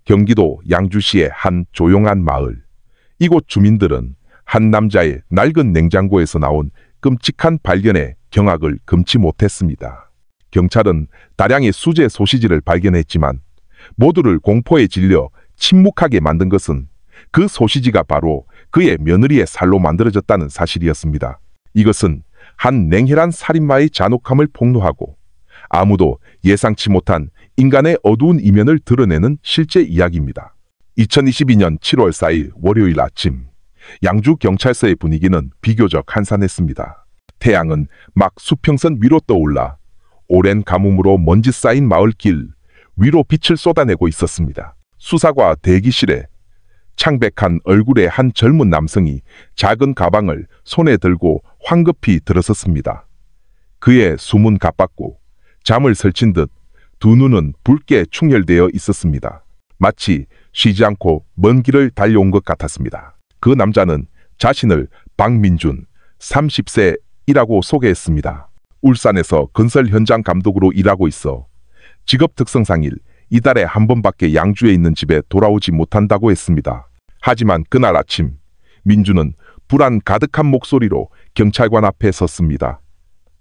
경기도 양주시의 한 조용한 마을. 이곳 주민들은 한 남자의 낡은 냉장고에서 나온 끔찍한 발견에 경악을 금치 못했습니다. 경찰은 다량의 수제 소시지를 발견했지만 모두를 공포에 질려 침묵하게 만든 것은 그 소시지가 바로 그의 며느리의 살로 만들어졌다는 사실이었습니다. 이것은 한 냉혈한 살인마의 잔혹함을 폭로하고 아무도 예상치 못한 인간의 어두운 이면을 드러내는 실제 이야기입니다. 2022년 7월 4일 월요일 아침, 양주경찰서의 분위기는 비교적 한산했습니다. 태양은 막 수평선 위로 떠올라 오랜 가뭄으로 먼지 쌓인 마을길 위로 빛을 쏟아내고 있었습니다. 수사과 대기실에 창백한 얼굴의 한 젊은 남성이 작은 가방을 손에 들고 황급히 들어섰습니다. 그의 숨은 가빴고 잠을 설친 듯 두 눈은 붉게 충혈되어 있었습니다. 마치 쉬지 않고 먼 길을 달려온 것 같았습니다. 그 남자는 자신을 박민준, 30세이라고 소개했습니다. 울산에서 건설 현장 감독으로 일하고 있어 직업 특성상일 이달에 한 번밖에 양주에 있는 집에 돌아오지 못한다고 했습니다. 하지만 그날 아침, 민주는 불안 가득한 목소리로 경찰관 앞에 섰습니다.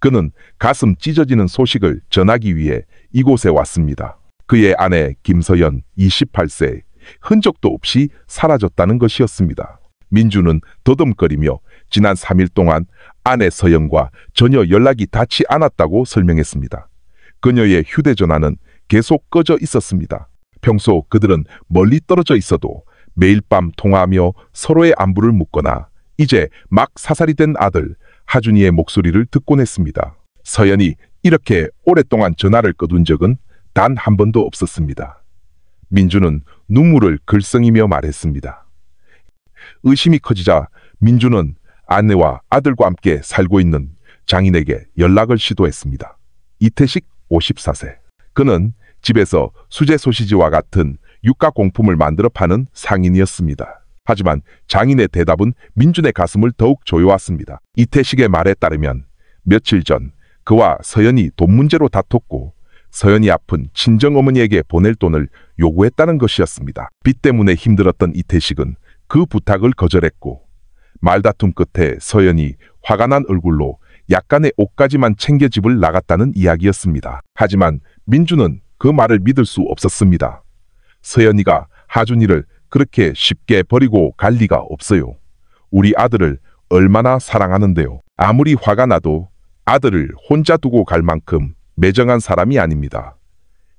그는 가슴 찢어지는 소식을 전하기 위해 이곳에 왔습니다. 그의 아내 김서연, 28세, 흔적도 없이 사라졌다는 것이었습니다. 민주는 더듬거리며 지난 3일 동안 아내 서연과 전혀 연락이 닿지 않았다고 설명했습니다. 그녀의 휴대전화는 계속 꺼져 있었습니다. 평소 그들은 멀리 떨어져 있어도 매일 밤 통화하며 서로의 안부를 묻거나 이제 막 사살이 된 아들 하준이의 목소리를 듣곤 했습니다. 서연이 이렇게 오랫동안 전화를 꺼둔 적은 단 한 번도 없었습니다. 민주는 눈물을 글썽이며 말했습니다. 의심이 커지자 민주는 아내와 아들과 함께 살고 있는 장인에게 연락을 시도했습니다. 이태식 54세. 그는 집에서 수제 소시지와 같은 육가공품을 만들어 파는 상인이었습니다. 하지만 장인의 대답은 민준의 가슴을 더욱 조여왔습니다. 이태식의 말에 따르면 며칠 전 그와 서연이 돈 문제로 다퉜고 서연이 아픈 친정어머니에게 보낼 돈을 요구했다는 것이었습니다. 빚 때문에 힘들었던 이태식은 그 부탁을 거절했고 말다툼 끝에 서연이 화가 난 얼굴로 약간의 옷까지만 챙겨 집을 나갔다는 이야기였습니다. 하지만 민주는 그 말을 믿을 수 없었습니다. 서연이가 하준이를 그렇게 쉽게 버리고 갈 리가 없어요. 우리 아들을 얼마나 사랑하는데요. 아무리 화가 나도 아들을 혼자 두고 갈 만큼 매정한 사람이 아닙니다.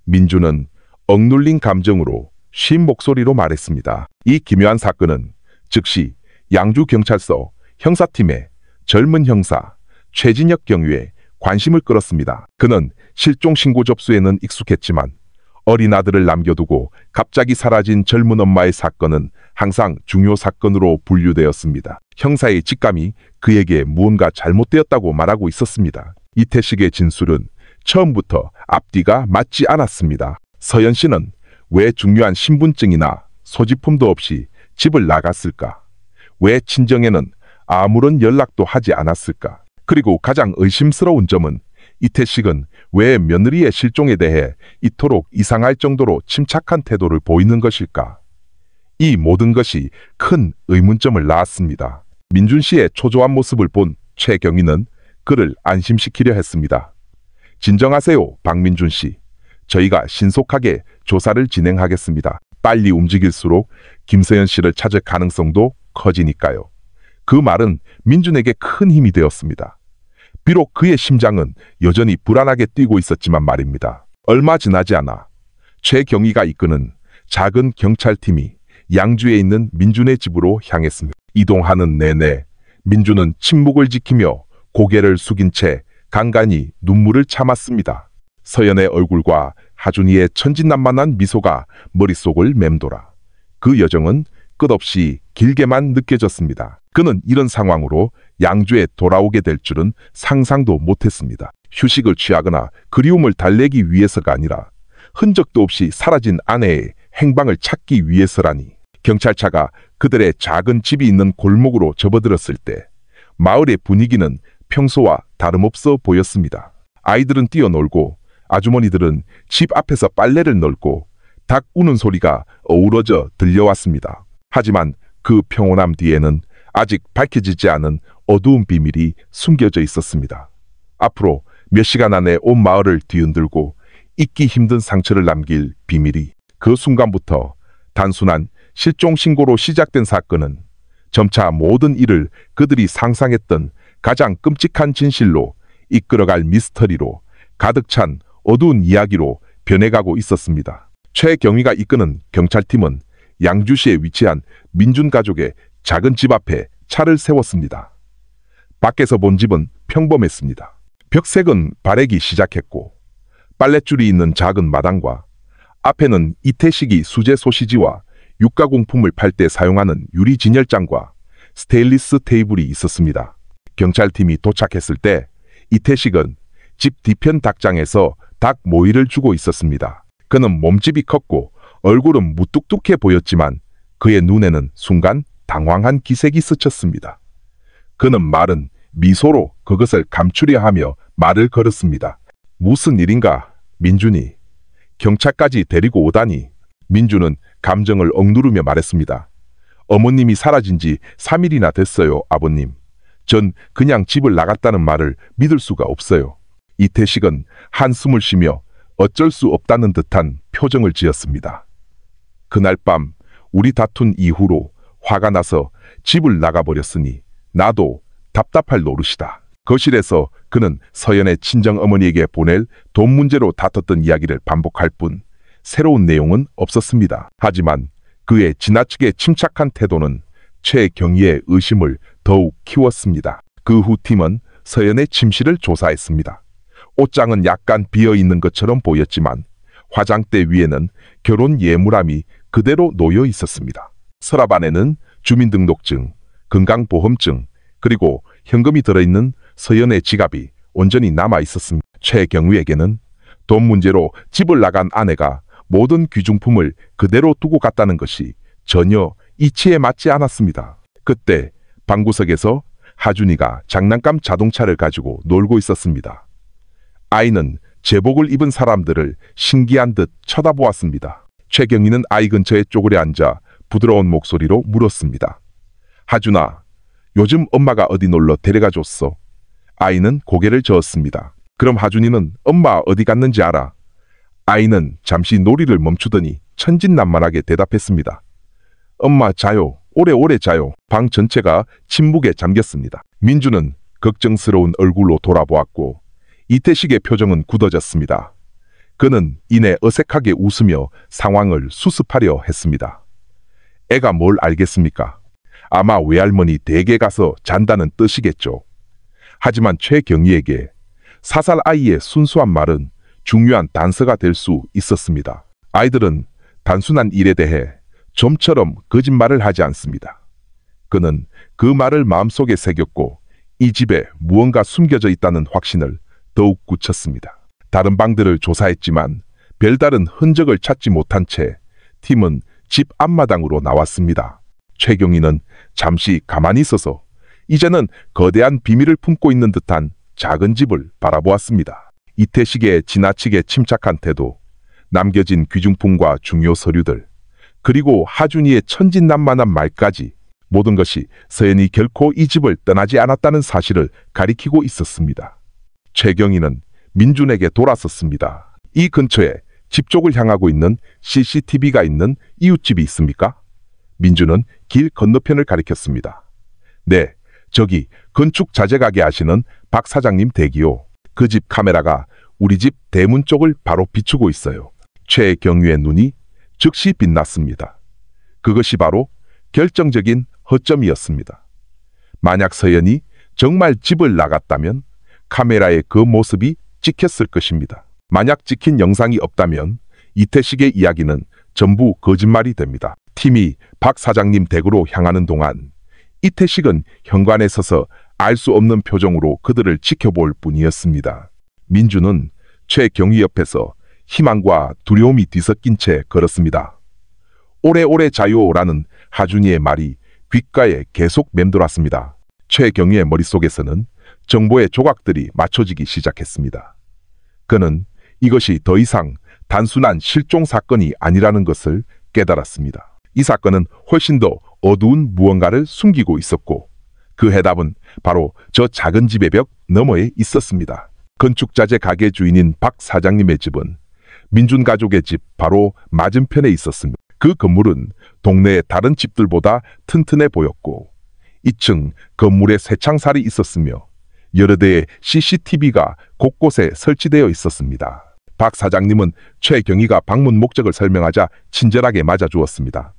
민주는 억눌린 감정으로 쉰 목소리로 말했습니다. 이 기묘한 사건은 즉시 양주경찰서 형사팀의 젊은 형사 최진혁 경위에 관심을 끌었습니다. 그는 실종 신고 접수에는 익숙했지만 어린 아들을 남겨두고 갑자기 사라진 젊은 엄마의 사건은 항상 중요 사건으로 분류되었습니다. 형사의 직감이 그에게 무언가 잘못되었다고 말하고 있었습니다. 이태식의 진술은 처음부터 앞뒤가 맞지 않았습니다. 서연 씨는 왜 중요한 신분증이나 소지품도 없이 집을 나갔을까? 왜 친정에는 아무런 연락도 하지 않았을까? 그리고 가장 의심스러운 점은 이태식은 왜 며느리의 실종에 대해 이토록 이상할 정도로 침착한 태도를 보이는 것일까? 이 모든 것이 큰 의문점을 낳았습니다. 민준 씨의 초조한 모습을 본 최경희는 그를 안심시키려 했습니다. 진정하세요, 박민준 씨. 저희가 신속하게 조사를 진행하겠습니다. 빨리 움직일수록 김서연 씨를 찾을 가능성도 커지니까요. 그 말은 민준에게 큰 힘이 되었습니다. 비록 그의 심장은 여전히 불안하게 뛰고 있었지만 말입니다. 얼마 지나지 않아 최경희가 이끄는 작은 경찰팀이 양주에 있는 민준의 집으로 향했습니다. 이동하는 내내 민준은 침묵을 지키며 고개를 숙인 채 간간히 눈물을 참았습니다. 서연의 얼굴과 하준이의 천진난만한 미소가 머릿속을 맴돌아 그 여정은 끝없이 길게만 느껴졌습니다. 그는 이런 상황으로 양주에 돌아오게 될 줄은 상상도 못했습니다. 휴식을 취하거나 그리움을 달래기 위해서가 아니라 흔적도 없이 사라진 아내의 행방을 찾기 위해서라니. 경찰차가 그들의 작은 집이 있는 골목으로 접어들었을 때 마을의 분위기는 평소와 다름없어 보였습니다. 아이들은 뛰어놀고 아주머니들은 집 앞에서 빨래를 널고 닭 우는 소리가 어우러져 들려왔습니다. 하지만 그 평온함 뒤에는 아직 밝혀지지 않은 어두운 비밀이 숨겨져 있었습니다. 앞으로 몇 시간 안에 온 마을을 뒤흔들고 잊기 힘든 상처를 남길 비밀이. 그 순간부터 단순한 실종 신고로 시작된 사건은 점차 모든 일을 그들이 상상했던 가장 끔찍한 진실로 이끌어갈 미스터리로 가득 찬 어두운 이야기로 변해가고 있었습니다. 최경위가 이끄는 경찰팀은 양주시에 위치한 민준 가족의 작은 집 앞에 차를 세웠습니다. 밖에서 본 집은 평범했습니다. 벽색은 바래기 시작했고 빨랫줄이 있는 작은 마당과 앞에는 이태식이 수제 소시지와 육가공품을 팔 때 사용하는 유리 진열장과 스테인리스 테이블이 있었습니다. 경찰팀이 도착했을 때 이태식은 집 뒤편 닭장에서 닭 모이를 주고 있었습니다. 그는 몸집이 컸고 얼굴은 무뚝뚝해 보였지만 그의 눈에는 순간 당황한 기색이 스쳤습니다. 그는 마른 미소로 그것을 감추려 하며 말을 걸었습니다. 무슨 일인가, 민준이. 경찰까지 데리고 오다니. 민준은 감정을 억누르며 말했습니다. 어머님이 사라진 지 3일이나 됐어요, 아버님. 전 그냥 집을 나갔다는 말을 믿을 수가 없어요. 이태식은 한숨을 쉬며 어쩔 수 없다는 듯한 표정을 지었습니다. 그날 밤 우리 다툰 이후로 화가 나서 집을 나가버렸으니 나도 답답할 노릇이다. 거실에서 그는 서연의 친정어머니에게 보낼 돈 문제로 다퉜던 이야기를 반복할 뿐 새로운 내용은 없었습니다. 하지만 그의 지나치게 침착한 태도는 최경희의 의심을 더욱 키웠습니다. 그 후 팀은 서연의 침실을 조사했습니다. 옷장은 약간 비어있는 것처럼 보였지만 화장대 위에는 결혼 예물함이 그대로 놓여 있었습니다. 서랍 안에는 주민등록증, 건강보험증, 그리고 현금이 들어있는 서연의 지갑이 온전히 남아 있었습니다. 최경위에게는 돈 문제로 집을 나간 아내가 모든 귀중품을 그대로 두고 갔다는 것이 전혀 이치에 맞지 않았습니다. 그때 방구석에서 하준이가 장난감 자동차를 가지고 놀고 있었습니다. 아이는 제복을 입은 사람들을 신기한 듯 쳐다보았습니다. 최경희는 아이 근처에 쪼그려 앉아 부드러운 목소리로 물었습니다. 하준아, 요즘 엄마가 어디 놀러 데려가 줬어? 아이는 고개를 저었습니다. 그럼 하준이는 엄마 어디 갔는지 알아? 아이는 잠시 놀이를 멈추더니 천진난만하게 대답했습니다. 엄마 자요. 오래오래 자요. 방 전체가 침묵에 잠겼습니다. 민주는 걱정스러운 얼굴로 돌아보았고 이태식의 표정은 굳어졌습니다. 그는 이내 어색하게 웃으며 상황을 수습하려 했습니다. 애가 뭘 알겠습니까? 아마 외할머니 댁에 가서 잔다는 뜻이겠죠. 하지만 최경희에게 사살 아이의 순수한 말은 중요한 단서가 될 수 있었습니다. 아이들은 단순한 일에 대해 좀처럼 거짓말을 하지 않습니다. 그는 그 말을 마음속에 새겼고 이 집에 무언가 숨겨져 있다는 확신을 더욱 굳혔습니다. 다른 방들을 조사했지만 별다른 흔적을 찾지 못한 채 팀은 집 앞마당으로 나왔습니다. 최경희는 잠시 가만히 있어서 이제는 거대한 비밀을 품고 있는 듯한 작은 집을 바라보았습니다. 이태식의 지나치게 침착한 태도, 남겨진 귀중품과 중요 서류들, 그리고 하준이의 천진난만한 말까지 모든 것이 서연이 결코 이 집을 떠나지 않았다는 사실을 가리키고 있었습니다. 최경희는 민준에게 돌아섰습니다. 이 근처에 집 쪽을 향하고 있는 CCTV가 있는 이웃집이 있습니까? 민준은 길 건너편을 가리켰습니다. 네, 저기 건축 자재가게 하시는 박 사장님 댁이요. 그 집 카메라가 우리 집 대문 쪽을 바로 비추고 있어요. 최경유의 눈이 즉시 빛났습니다. 그것이 바로 결정적인 허점이었습니다. 만약 서연이 정말 집을 나갔다면 카메라에 그 모습이 찍혔을 것입니다. 만약 찍힌 영상이 없다면 이태식의 이야기는 전부 거짓말이 됩니다. 팀이 박 사장님 댁으로 향하는 동안 이태식은 현관에 서서 알 수 없는 표정으로 그들을 지켜볼 뿐이었습니다. 민주는 최경희 옆에서 희망과 두려움이 뒤섞인 채 걸었습니다. 오래오래 자요라는 하준이의 말이 귓가에 계속 맴돌았습니다. 최경희의 머릿속에서는 정보의 조각들이 맞춰지기 시작했습니다. 그는 이것이 더 이상 단순한 실종 사건이 아니라는 것을 깨달았습니다. 이 사건은 훨씬 더 어두운 무언가를 숨기고 있었고 그 해답은 바로 저 작은 집의 벽 너머에 있었습니다. 건축자재 가게 주인인 박 사장님의 집은 민준 가족의 집 바로 맞은편에 있었습니다. 그 건물은 동네의 다른 집들보다 튼튼해 보였고 2층 건물에 쇠창살이 있었으며 여러 대의 CCTV가 곳곳에 설치되어 있었습니다. 박 사장님은 최경희가 방문 목적을 설명하자 친절하게 맞아주었습니다.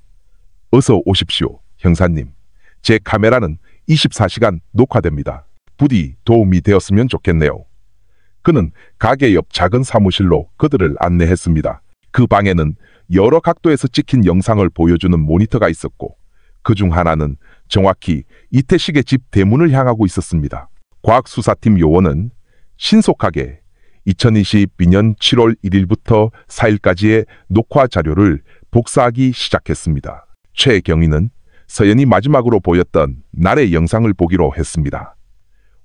어서 오십시오, 형사님. 제 카메라는 24시간 녹화됩니다. 부디 도움이 되었으면 좋겠네요. 그는 가게 옆 작은 사무실로 그들을 안내했습니다. 그 방에는 여러 각도에서 찍힌 영상을 보여주는 모니터가 있었고 그중 하나는 정확히 이태식의 집 대문을 향하고 있었습니다. 과학수사팀 요원은 신속하게 2022년 7월 1일부터 4일까지의 녹화 자료를 복사하기 시작했습니다. 최경희는 서연이 마지막으로 보였던 날의 영상을 보기로 했습니다.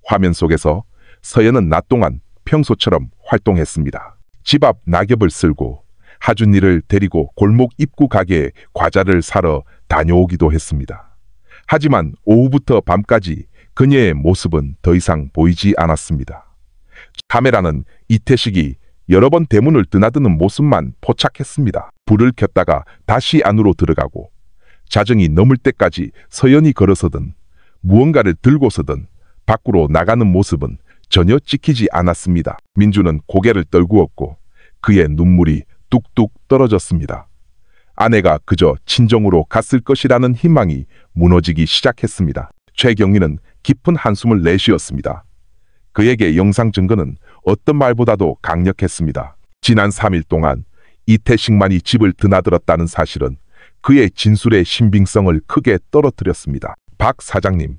화면 속에서 서연은 낮 동안 평소처럼 활동했습니다. 집 앞 낙엽을 쓸고 하준이를 데리고 골목 입구 가게에 과자를 사러 다녀오기도 했습니다. 하지만 오후부터 밤까지 그녀의 모습은 더 이상 보이지 않았습니다. 카메라는 이태식이 여러 번 대문을 드나드는 모습만 포착했습니다. 불을 켰다가 다시 안으로 들어가고 자정이 넘을 때까지 서연이 걸어서든 무언가를 들고서든 밖으로 나가는 모습은 전혀 찍히지 않았습니다. 민주는 고개를 떨구었고 그의 눈물이 뚝뚝 떨어졌습니다. 아내가 그저 친정으로 갔을 것이라는 희망이 무너지기 시작했습니다. 최경희는 깊은 한숨을 내쉬었습니다. 그에게 영상 증거는 어떤 말보다도 강력했습니다. 지난 3일 동안 이태식만이 집을 드나들었다는 사실은 그의 진술의 신빙성을 크게 떨어뜨렸습니다. 박 사장님,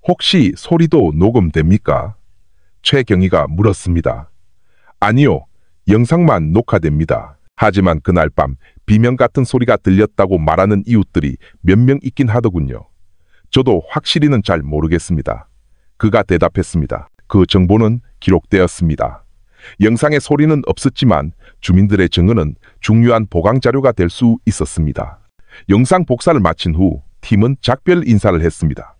혹시 소리도 녹음됩니까? 최경희가 물었습니다. 아니요, 영상만 녹화됩니다. 하지만 그날 밤 비명 같은 소리가 들렸다고 말하는 이웃들이 몇 명 있긴 하더군요. 저도 확실히는 잘 모르겠습니다. 그가 대답했습니다. 그 정보는 기록되었습니다. 영상의 소리는 없었지만 주민들의 증언은 중요한 보강 자료가 될 수 있었습니다. 영상 복사를 마친 후 팀은 작별 인사를 했습니다.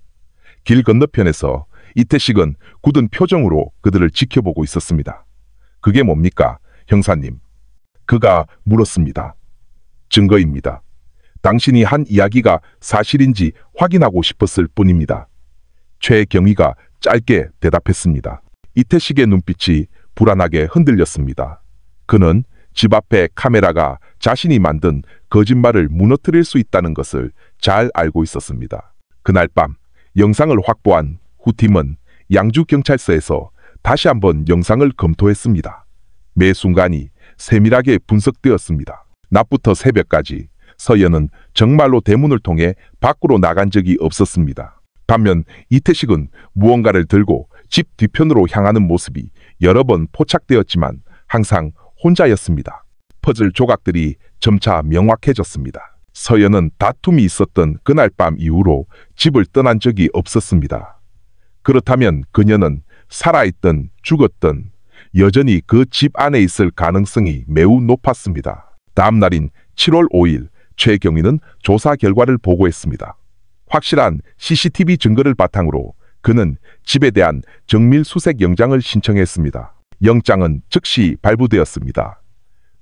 길 건너편에서 이태식은 굳은 표정으로 그들을 지켜보고 있었습니다. 그게 뭡니까, 형사님? 그가 물었습니다. 증거입니다. 당신이 한 이야기가 사실인지 확인하고 싶었을 뿐입니다. 최경희가 짧게 대답했습니다. 이태식의 눈빛이 불안하게 흔들렸습니다. 그는 집 앞에 카메라가 자신이 만든 거짓말을 무너뜨릴 수 있다는 것을 잘 알고 있었습니다. 그날 밤 영상을 확보한 후 팀은 양주경찰서에서 다시 한번 영상을 검토했습니다. 매 순간이 세밀하게 분석되었습니다. 낮부터 새벽까지 서연은 정말로 대문을 통해 밖으로 나간 적이 없었습니다. 반면 이태식은 무언가를 들고 집 뒤편으로 향하는 모습이 여러 번 포착되었지만 항상 혼자였습니다. 퍼즐 조각들이 점차 명확해졌습니다. 서연은 다툼이 있었던 그날 밤 이후로 집을 떠난 적이 없었습니다. 그렇다면 그녀는 살아있든 죽었든 여전히 그 집 안에 있을 가능성이 매우 높았습니다. 다음 날인 7월 5일 최경희는 조사 결과를 보고했습니다. 확실한 CCTV 증거를 바탕으로 그는 집에 대한 정밀 수색 영장을 신청했습니다. 영장은 즉시 발부되었습니다.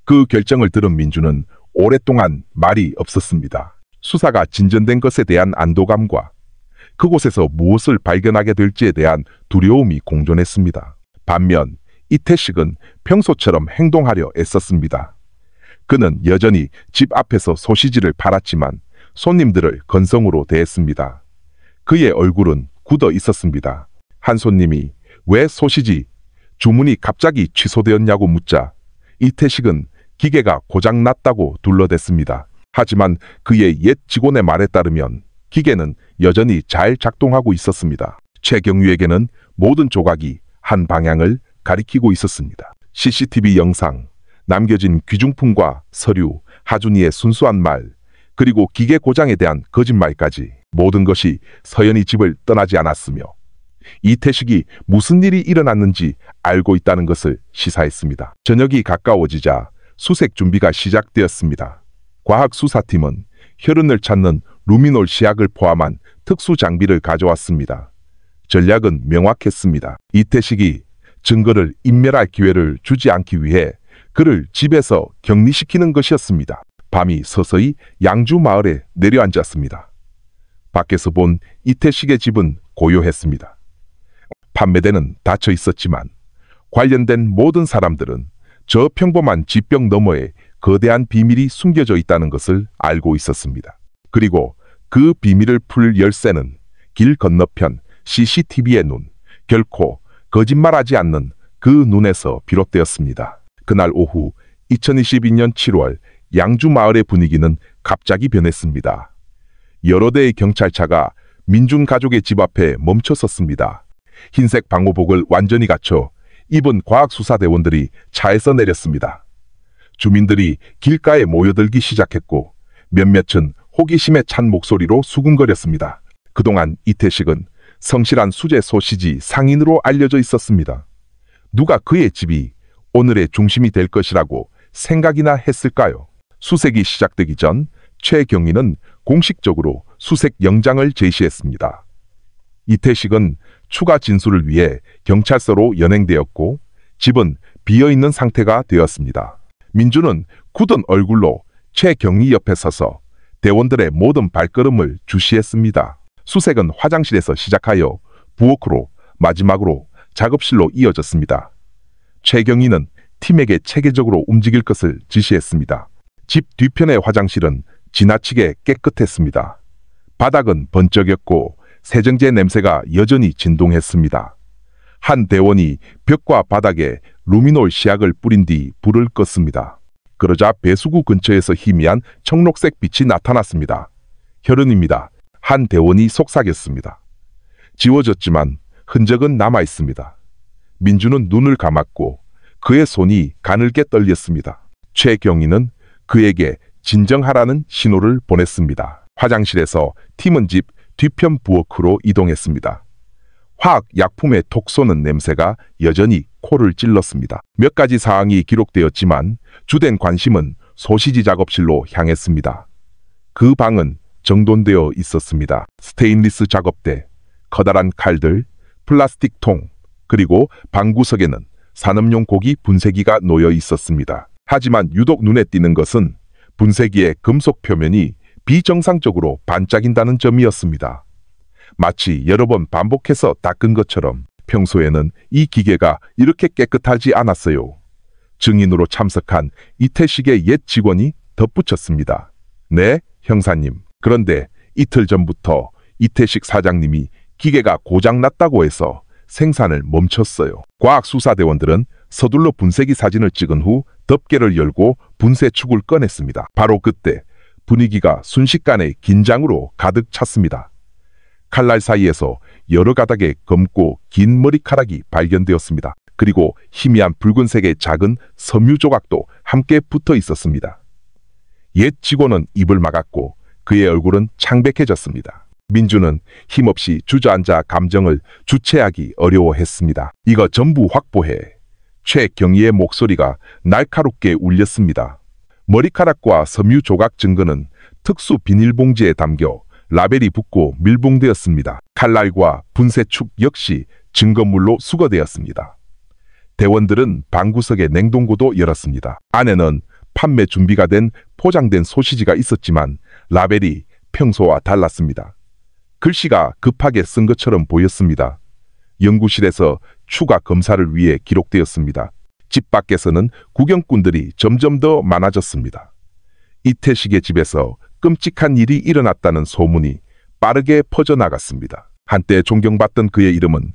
그 결정을 들은 민주는 오랫동안 말이 없었습니다. 수사가 진전된 것에 대한 안도감과 그곳에서 무엇을 발견하게 될지에 대한 두려움이 공존했습니다. 반면 이태식은 평소처럼 행동하려 애썼습니다. 그는 여전히 집 앞에서 소시지를 팔았지만 손님들을 건성으로 대했습니다. 그의 얼굴은 굳어 있었습니다. 한 손님이 왜 소시지 주문이 갑자기 취소되었냐고 묻자 이태식은 기계가 고장났다고 둘러댔습니다. 하지만 그의 옛 직원의 말에 따르면 기계는 여전히 잘 작동하고 있었습니다. 최경희에게는 모든 조각이 한 방향을 가리키고 있었습니다. CCTV 영상, 남겨진 귀중품과 서류, 하준이의 순수한 말, 그리고 기계 고장에 대한 거짓말까지 모든 것이 서연이 집을 떠나지 않았으며 이태식이 무슨 일이 일어났는지 알고 있다는 것을 시사했습니다. 저녁이 가까워지자 수색 준비가 시작되었습니다. 과학수사팀은 혈흔을 찾는 루미놀 시약을 포함한 특수 장비를 가져왔습니다. 전략은 명확했습니다. 이태식이 증거를 인멸할 기회를 주지 않기 위해 그를 집에서 격리시키는 것이었습니다. 밤이 서서히 양주 마을에 내려앉았습니다. 밖에서 본 이태식의 집은 고요했습니다. 판매대는 닫혀 있었지만 관련된 모든 사람들은 저 평범한 집벽 너머에 거대한 비밀이 숨겨져 있다는 것을 알고 있었습니다. 그리고 그 비밀을 풀 열쇠는 길 건너편 CCTV의 눈, 결코 거짓말하지 않는 그 눈에서 비롯되었습니다. 그날 오후 2022년 7월 양주 마을의 분위기는 갑자기 변했습니다. 여러 대의 경찰차가 민준 가족의 집 앞에 멈춰섰습니다. 흰색 방호복을 완전히 갖춰 입은 과학수사대원들이 차에서 내렸습니다. 주민들이 길가에 모여들기 시작했고 몇몇은 호기심에 찬 목소리로 수군거렸습니다. 그동안 이태식은 성실한 수재 소시지 상인으로 알려져 있었습니다. 누가 그의 집이 오늘의 중심이 될 것이라고 생각이나 했을까요? 수색이 시작되기 전 최경희는 공식적으로 수색 영장을 제시했습니다. 이태식은 추가 진술을 위해 경찰서로 연행되었고 집은 비어있는 상태가 되었습니다. 민주는 굳은 얼굴로 최경희 옆에 서서 대원들의 모든 발걸음을 주시했습니다. 수색은 화장실에서 시작하여 부엌으로 마지막으로 작업실로 이어졌습니다. 최경희는 팀에게 체계적으로 움직일 것을 지시했습니다. 집 뒤편의 화장실은 지나치게 깨끗했습니다. 바닥은 번쩍였고 세정제 냄새가 여전히 진동했습니다. 한 대원이 벽과 바닥에 루미놀 시약을 뿌린 뒤 불을 껐습니다. 그러자 배수구 근처에서 희미한 청록색 빛이 나타났습니다. 혈흔입니다. 한 대원이 속삭였습니다. 지워졌지만 흔적은 남아있습니다. 민주는 눈을 감았고 그의 손이 가늘게 떨렸습니다. 최경희는 그에게 진정하라는 신호를 보냈습니다. 화장실에서 팀은 집 뒤편 부엌으로 이동했습니다. 화학 약품의 톡 쏘는 냄새가 여전히 코를 찔렀습니다. 몇 가지 사항이 기록되었지만 주된 관심은 소시지 작업실로 향했습니다. 그 방은 정돈되어 있었습니다. 스테인리스 작업대, 커다란 칼들, 플라스틱 통, 그리고 방구석에는 산업용 고기 분쇄기가 놓여 있었습니다. 하지만 유독 눈에 띄는 것은 분쇄기의 금속 표면이 비정상적으로 반짝인다는 점이었습니다. 마치 여러 번 반복해서 닦은 것처럼 평소에는 이 기계가 이렇게 깨끗하지 않았어요. 증인으로 참석한 이태식의 옛 직원이 덧붙였습니다. 네, 형사님. 그런데 이틀 전부터 이태식 사장님이 기계가 고장났다고 해서 생산을 멈췄어요. 과학수사대원들은 서둘러 분쇄기 사진을 찍은 후 덮개를 열고 분쇄축을 꺼냈습니다. 바로 그때 분위기가 순식간에 긴장으로 가득 찼습니다. 칼날 사이에서 여러 가닥의 검고 긴 머리카락이 발견되었습니다. 그리고 희미한 붉은색의 작은 섬유 조각도 함께 붙어 있었습니다. 옛 직원은 입을 막았고 그의 얼굴은 창백해졌습니다. 민주는 힘없이 주저앉아 감정을 주체하기 어려워했습니다. 이거 전부 확보해. 최경희의 목소리가 날카롭게 울렸습니다. 머리카락과 섬유 조각 증거는 특수 비닐봉지에 담겨 라벨이 붙고 밀봉되었습니다. 칼날과 분쇄축 역시 증거물로 수거되었습니다. 대원들은 방구석의 냉동고도 열었습니다. 안에는 판매 준비가 된 포장된 소시지가 있었지만 라벨이 평소와 달랐습니다. 글씨가 급하게 쓴 것처럼 보였습니다. 연구실에서 추가 검사를 위해 기록되었습니다. 집 밖에서는 구경꾼들이 점점 더 많아졌습니다. 이태식의 집에서 끔찍한 일이 일어났다는 소문이 빠르게 퍼져나갔습니다. 한때 존경받던 그의 이름은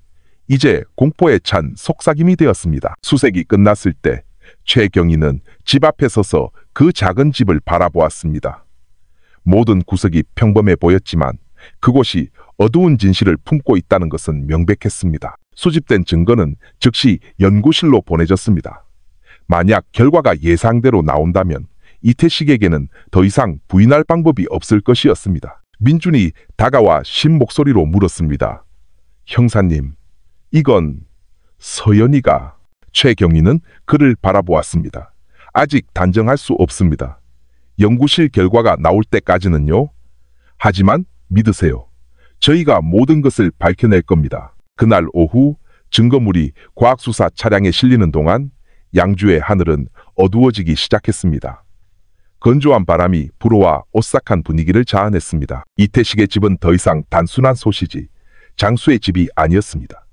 이제 공포에 찬 속삭임이 되었습니다. 수색이 끝났을 때 최경희는 집 앞에 서서 그 작은 집을 바라보았습니다. 모든 구석이 평범해 보였지만 그곳이 어두운 진실을 품고 있다는 것은 명백했습니다. 수집된 증거는 즉시 연구실로 보내졌습니다. 만약 결과가 예상대로 나온다면 이태식에게는 더 이상 부인할 방법이 없을 것이었습니다. 민준이 다가와 신 목소리로 물었습니다. 형사님, 이건 서연이가... 최경희는 그를 바라보았습니다. 아직 단정할 수 없습니다. 연구실 결과가 나올 때까지는요. 하지만 믿으세요. 저희가 모든 것을 밝혀낼 겁니다. 그날 오후 증거물이 과학수사 차량에 실리는 동안 양주의 하늘은 어두워지기 시작했습니다. 건조한 바람이 불어와 오싹한 분위기를 자아냈습니다. 이태식의 집은 더 이상 단순한 소시지, 장수의 집이 아니었습니다.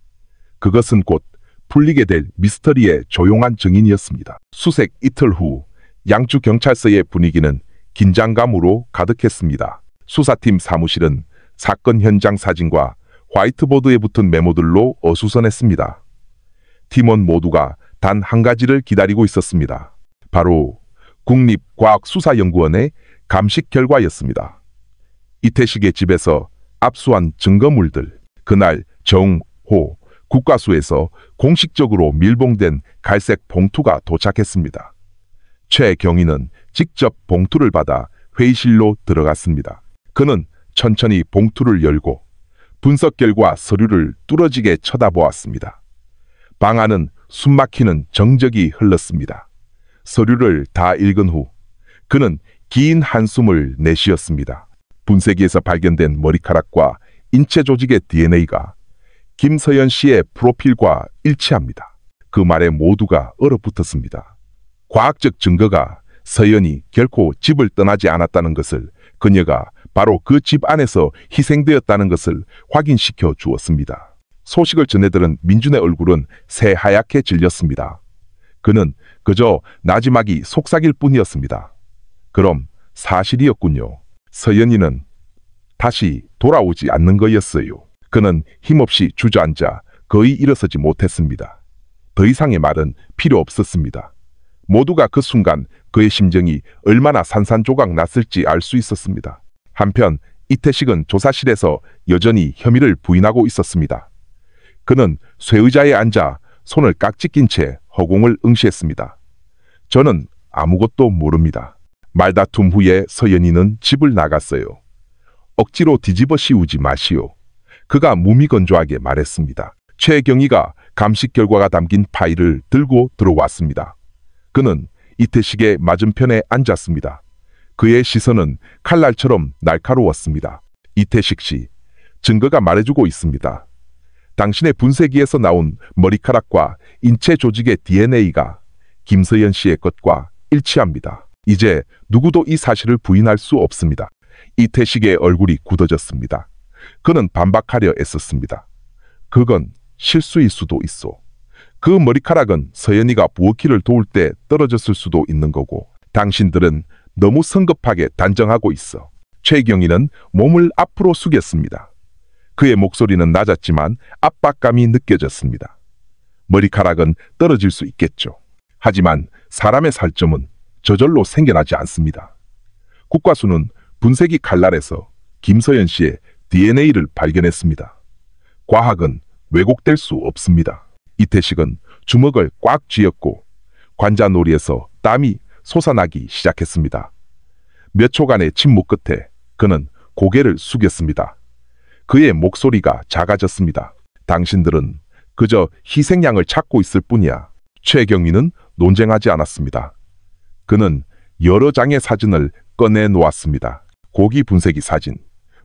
그것은 곧 풀리게 될 미스터리의 조용한 증인이었습니다. 수색 이틀 후 양주 경찰서의 분위기는 긴장감으로 가득했습니다. 수사팀 사무실은 사건 현장 사진과 화이트보드에 붙은 메모들로 어수선했습니다. 팀원 모두가 단 한 가지를 기다리고 있었습니다. 바로 국립과학수사연구원의 감식 결과였습니다. 이태식의 집에서 압수한 증거물들, 그날 정, 호, 국과수에서 공식적으로 밀봉된 갈색 봉투가 도착했습니다. 최경희는 직접 봉투를 받아 회의실로 들어갔습니다. 그는 천천히 봉투를 열고 분석 결과 서류를 뚫어지게 쳐다보았습니다. 방 안은 숨막히는 정적이 흘렀습니다. 서류를 다 읽은 후 그는 긴 한숨을 내쉬었습니다. 분쇄기에서 발견된 머리카락과 인체 조직의 DNA가 김서연 씨의 프로필과 일치합니다. 그 말에 모두가 얼어붙었습니다. 과학적 증거가 서연이 결코 집을 떠나지 않았다는 것을, 그녀가 바로 그 집 안에서 희생되었다는 것을 확인시켜 주었습니다. 소식을 전해들은 민준의 얼굴은 새하얗게 질렸습니다. 그는 그저 나지막이 속삭일 뿐이었습니다. 그럼 사실이었군요. 서연이는 다시 돌아오지 않는 거였어요. 그는 힘없이 주저앉아 거의 일어서지 못했습니다. 더 이상의 말은 필요 없었습니다. 모두가 그 순간 그의 심정이 얼마나 산산조각 났을지 알 수 있었습니다. 한편 이태식은 조사실에서 여전히 혐의를 부인하고 있었습니다. 그는 쇠의자에 앉아 손을 깍지 낀 채 허공을 응시했습니다. 저는 아무것도 모릅니다. 말다툼 후에 서연이는 집을 나갔어요. 억지로 뒤집어 씌우지 마시오. 그가 무미건조하게 말했습니다. 최경희가 감식 결과가 담긴 파일을 들고 들어왔습니다. 그는 이태식의 맞은편에 앉았습니다. 그의 시선은 칼날처럼 날카로웠습니다. 이태식 씨, 증거가 말해주고 있습니다. 당신의 분쇄기에서 나온 머리카락과 인체 조직의 DNA가 김서연 씨의 것과 일치합니다. 이제 누구도 이 사실을 부인할 수 없습니다. 이태식의 얼굴이 굳어졌습니다. 그는 반박하려 애썼습니다. 그건 실수일 수도 있어. 그 머리카락은 서연이가 부엌일을 도울 때 떨어졌을 수도 있는 거고, 당신들은 너무 성급하게 단정하고 있어. 최경희는 몸을 앞으로 숙였습니다. 그의 목소리는 낮았지만 압박감이 느껴졌습니다. 머리카락은 떨어질 수 있겠죠. 하지만 사람의 살점은 저절로 생겨나지 않습니다. 국과수는 분쇄기 칼날에서 김서연 씨의 DNA를 발견했습니다. 과학은 왜곡될 수 없습니다. 이태식은 주먹을 꽉 쥐었고 관자놀이에서 땀이 솟아나기 시작했습니다. 몇 초간의 침묵 끝에 그는 고개를 숙였습니다. 그의 목소리가 작아졌습니다. 당신들은 그저 희생양을 찾고 있을 뿐이야. 최경희는 논쟁하지 않았습니다. 그는 여러 장의 사진을 꺼내 놓았습니다. 고기 분쇄기 사진,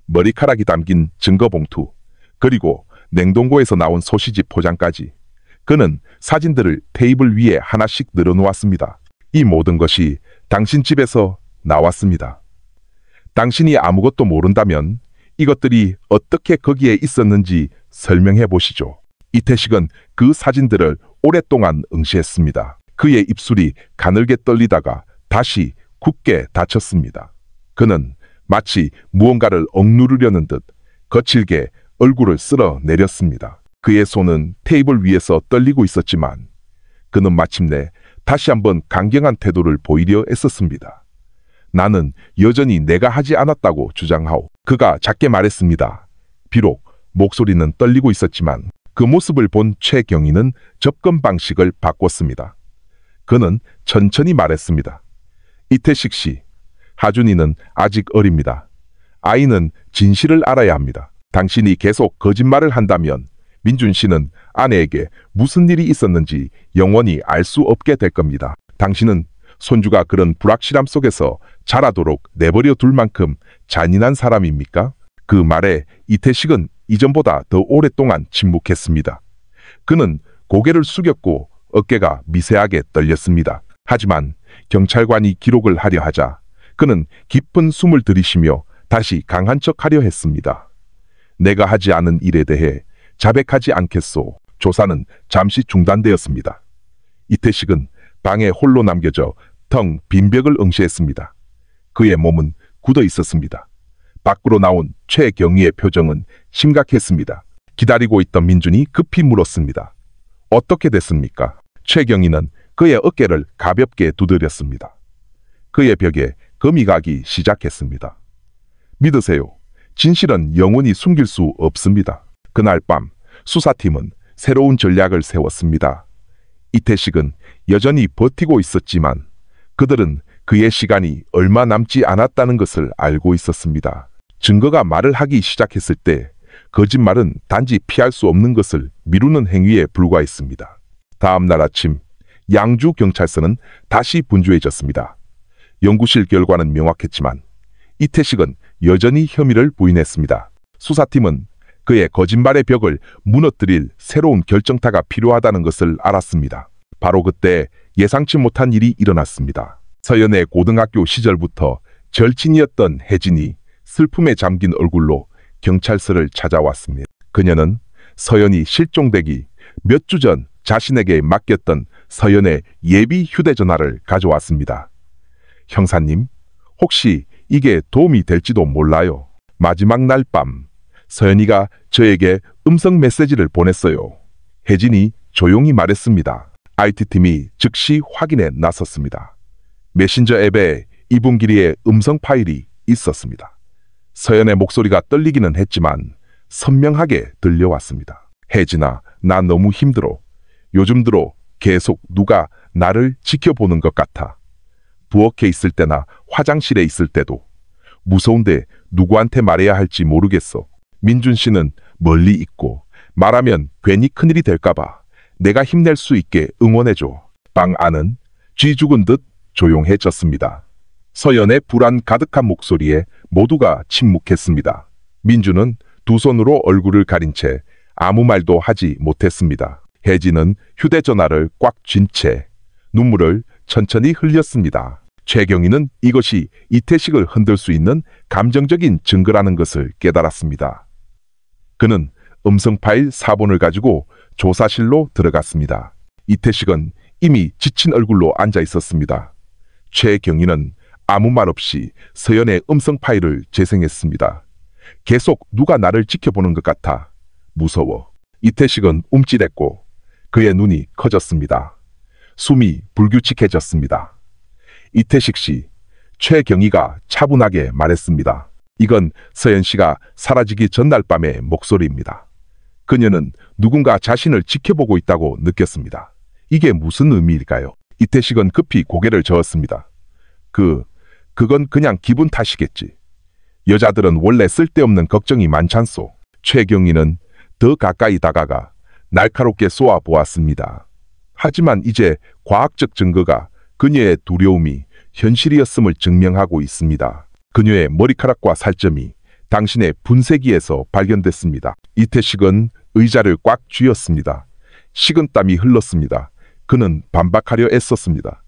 머리카락이 담긴 증거봉투, 그리고 냉동고에서 나온 소시지 포장까지. 그는 사진들을 테이블 위에 하나씩 늘어놓았습니다. 이 모든 것이 당신 집에서 나왔습니다. 당신이 아무것도 모른다면 이것들이 어떻게 거기에 있었는지 설명해 보시죠. 이태식은 그 사진들을 오랫동안 응시했습니다. 그의 입술이 가늘게 떨리다가 다시 굳게 닫혔습니다. 그는 마치 무언가를 억누르려는 듯 거칠게 얼굴을 쓸어내렸습니다. 그의 손은 테이블 위에서 떨리고 있었지만 그는 마침내 다시 한번 강경한 태도를 보이려 애썼습니다. 나는 여전히 내가 하지 않았다고 주장하오. 그가 작게 말했습니다. 비록 목소리는 떨리고 있었지만 그 모습을 본 최경희는 접근 방식을 바꿨습니다. 그는 천천히 말했습니다. 이태식 씨, 하준이는 아직 어립니다. 아이는 진실을 알아야 합니다. 당신이 계속 거짓말을 한다면 민준 씨는 아내에게 무슨 일이 있었는지 영원히 알 수 없게 될 겁니다. 당신은 손주가 그런 불확실함 속에서 자라도록 내버려 둘 만큼 잔인한 사람입니까? 그 말에 이태식은 이전보다 더 오랫동안 침묵했습니다. 그는 고개를 숙였고 어깨가 미세하게 떨렸습니다. 하지만 경찰관이 기록을 하려 하자 그는 깊은 숨을 들이쉬며 다시 강한 척하려 했습니다. 내가 하지 않은 일에 대해 자백하지 않겠소. 조사는 잠시 중단되었습니다. 이태식은 방에 홀로 남겨져 텅 빈 벽을 응시했습니다. 그의 몸은 굳어 있었습니다. 밖으로 나온 최경희의 표정은 심각했습니다. 기다리고 있던 민준이 급히 물었습니다. 어떻게 됐습니까? 최경희는 그의 어깨를 가볍게 두드렸습니다. 그의 벽에 금이 가기 시작했습니다. 믿으세요. 진실은 영원히 숨길 수 없습니다. 그날 밤 수사팀은 새로운 전략을 세웠습니다. 이태식은 여전히 버티고 있었지만 그들은 그의 시간이 얼마 남지 않았다는 것을 알고 있었습니다. 증거가 말을 하기 시작했을 때 거짓말은 단지 피할 수 없는 것을 미루는 행위에 불과했습니다. 다음 날 아침 양주경찰서는 다시 분주해졌습니다. 연구실 결과는 명확했지만 이태식은 여전히 혐의를 부인했습니다. 수사팀은 그의 거짓말의 벽을 무너뜨릴 새로운 결정타가 필요하다는 것을 알았습니다. 바로 그때 예상치 못한 일이 일어났습니다. 서연의 고등학교 시절부터 절친이었던 혜진이 슬픔에 잠긴 얼굴로 경찰서를 찾아왔습니다. 그녀는 서연이 실종되기 몇 주 전 자신에게 맡겼던 서연의 예비 휴대전화를 가져왔습니다. 형사님, 혹시 이게 도움이 될지도 몰라요. 마지막 날 밤 서연이가 저에게 음성 메시지를 보냈어요. 혜진이 조용히 말했습니다. IT팀이 즉시 확인에 나섰습니다. 메신저 앱에 2분 길이의 음성 파일이 있었습니다. 서연의 목소리가 떨리기는 했지만 선명하게 들려왔습니다. 혜진아, 나 너무 힘들어. 요즘 들어 계속 누가 나를 지켜보는 것 같아. 부엌에 있을 때나 화장실에 있을 때도. 무서운데 누구한테 말해야 할지 모르겠어. 민준 씨는 멀리 있고 말하면 괜히 큰일이 될까봐 내가 힘낼 수 있게 응원해줘. 방 안은 쥐 죽은 듯 조용해졌습니다. 서연의 불안 가득한 목소리에 모두가 침묵했습니다. 민준은 두 손으로 얼굴을 가린 채 아무 말도 하지 못했습니다. 혜진은 휴대전화를 꽉 쥔 채 눈물을 천천히 흘렸습니다. 최경희는 이것이 이태식을 흔들 수 있는 감정적인 증거라는 것을 깨달았습니다. 그는 음성 파일 4본을 가지고 조사실로 들어갔습니다. 이태식은 이미 지친 얼굴로 앉아 있었습니다. 최경희는 아무 말 없이 서연의 음성 파일을 재생했습니다. 계속 누가 나를 지켜보는 것 같아. 무서워. 이태식은 움찔했고 그의 눈이 커졌습니다. 숨이 불규칙해졌습니다. 이태식 씨, 최경희가 차분하게 말했습니다. 이건 서연 씨가 사라지기 전날 밤의 목소리입니다. 그녀는 누군가 자신을 지켜보고 있다고 느꼈습니다. 이게 무슨 의미일까요? 이태식은 급히 고개를 저었습니다. 그건 그냥 기분 탓이겠지. 여자들은 원래 쓸데없는 걱정이 많잖소. 최경희는 더 가까이 다가가 날카롭게 쏘아 보았습니다. 하지만 이제 과학적 증거가 그녀의 두려움이 현실이었음을 증명하고 있습니다. 그녀의 머리카락과 살점이 당신의 분쇄기에서 발견됐습니다. 이태식은 의자를 꽉 쥐었습니다. 식은땀이 흘렀습니다. 그는 반박하려 애썼습니다.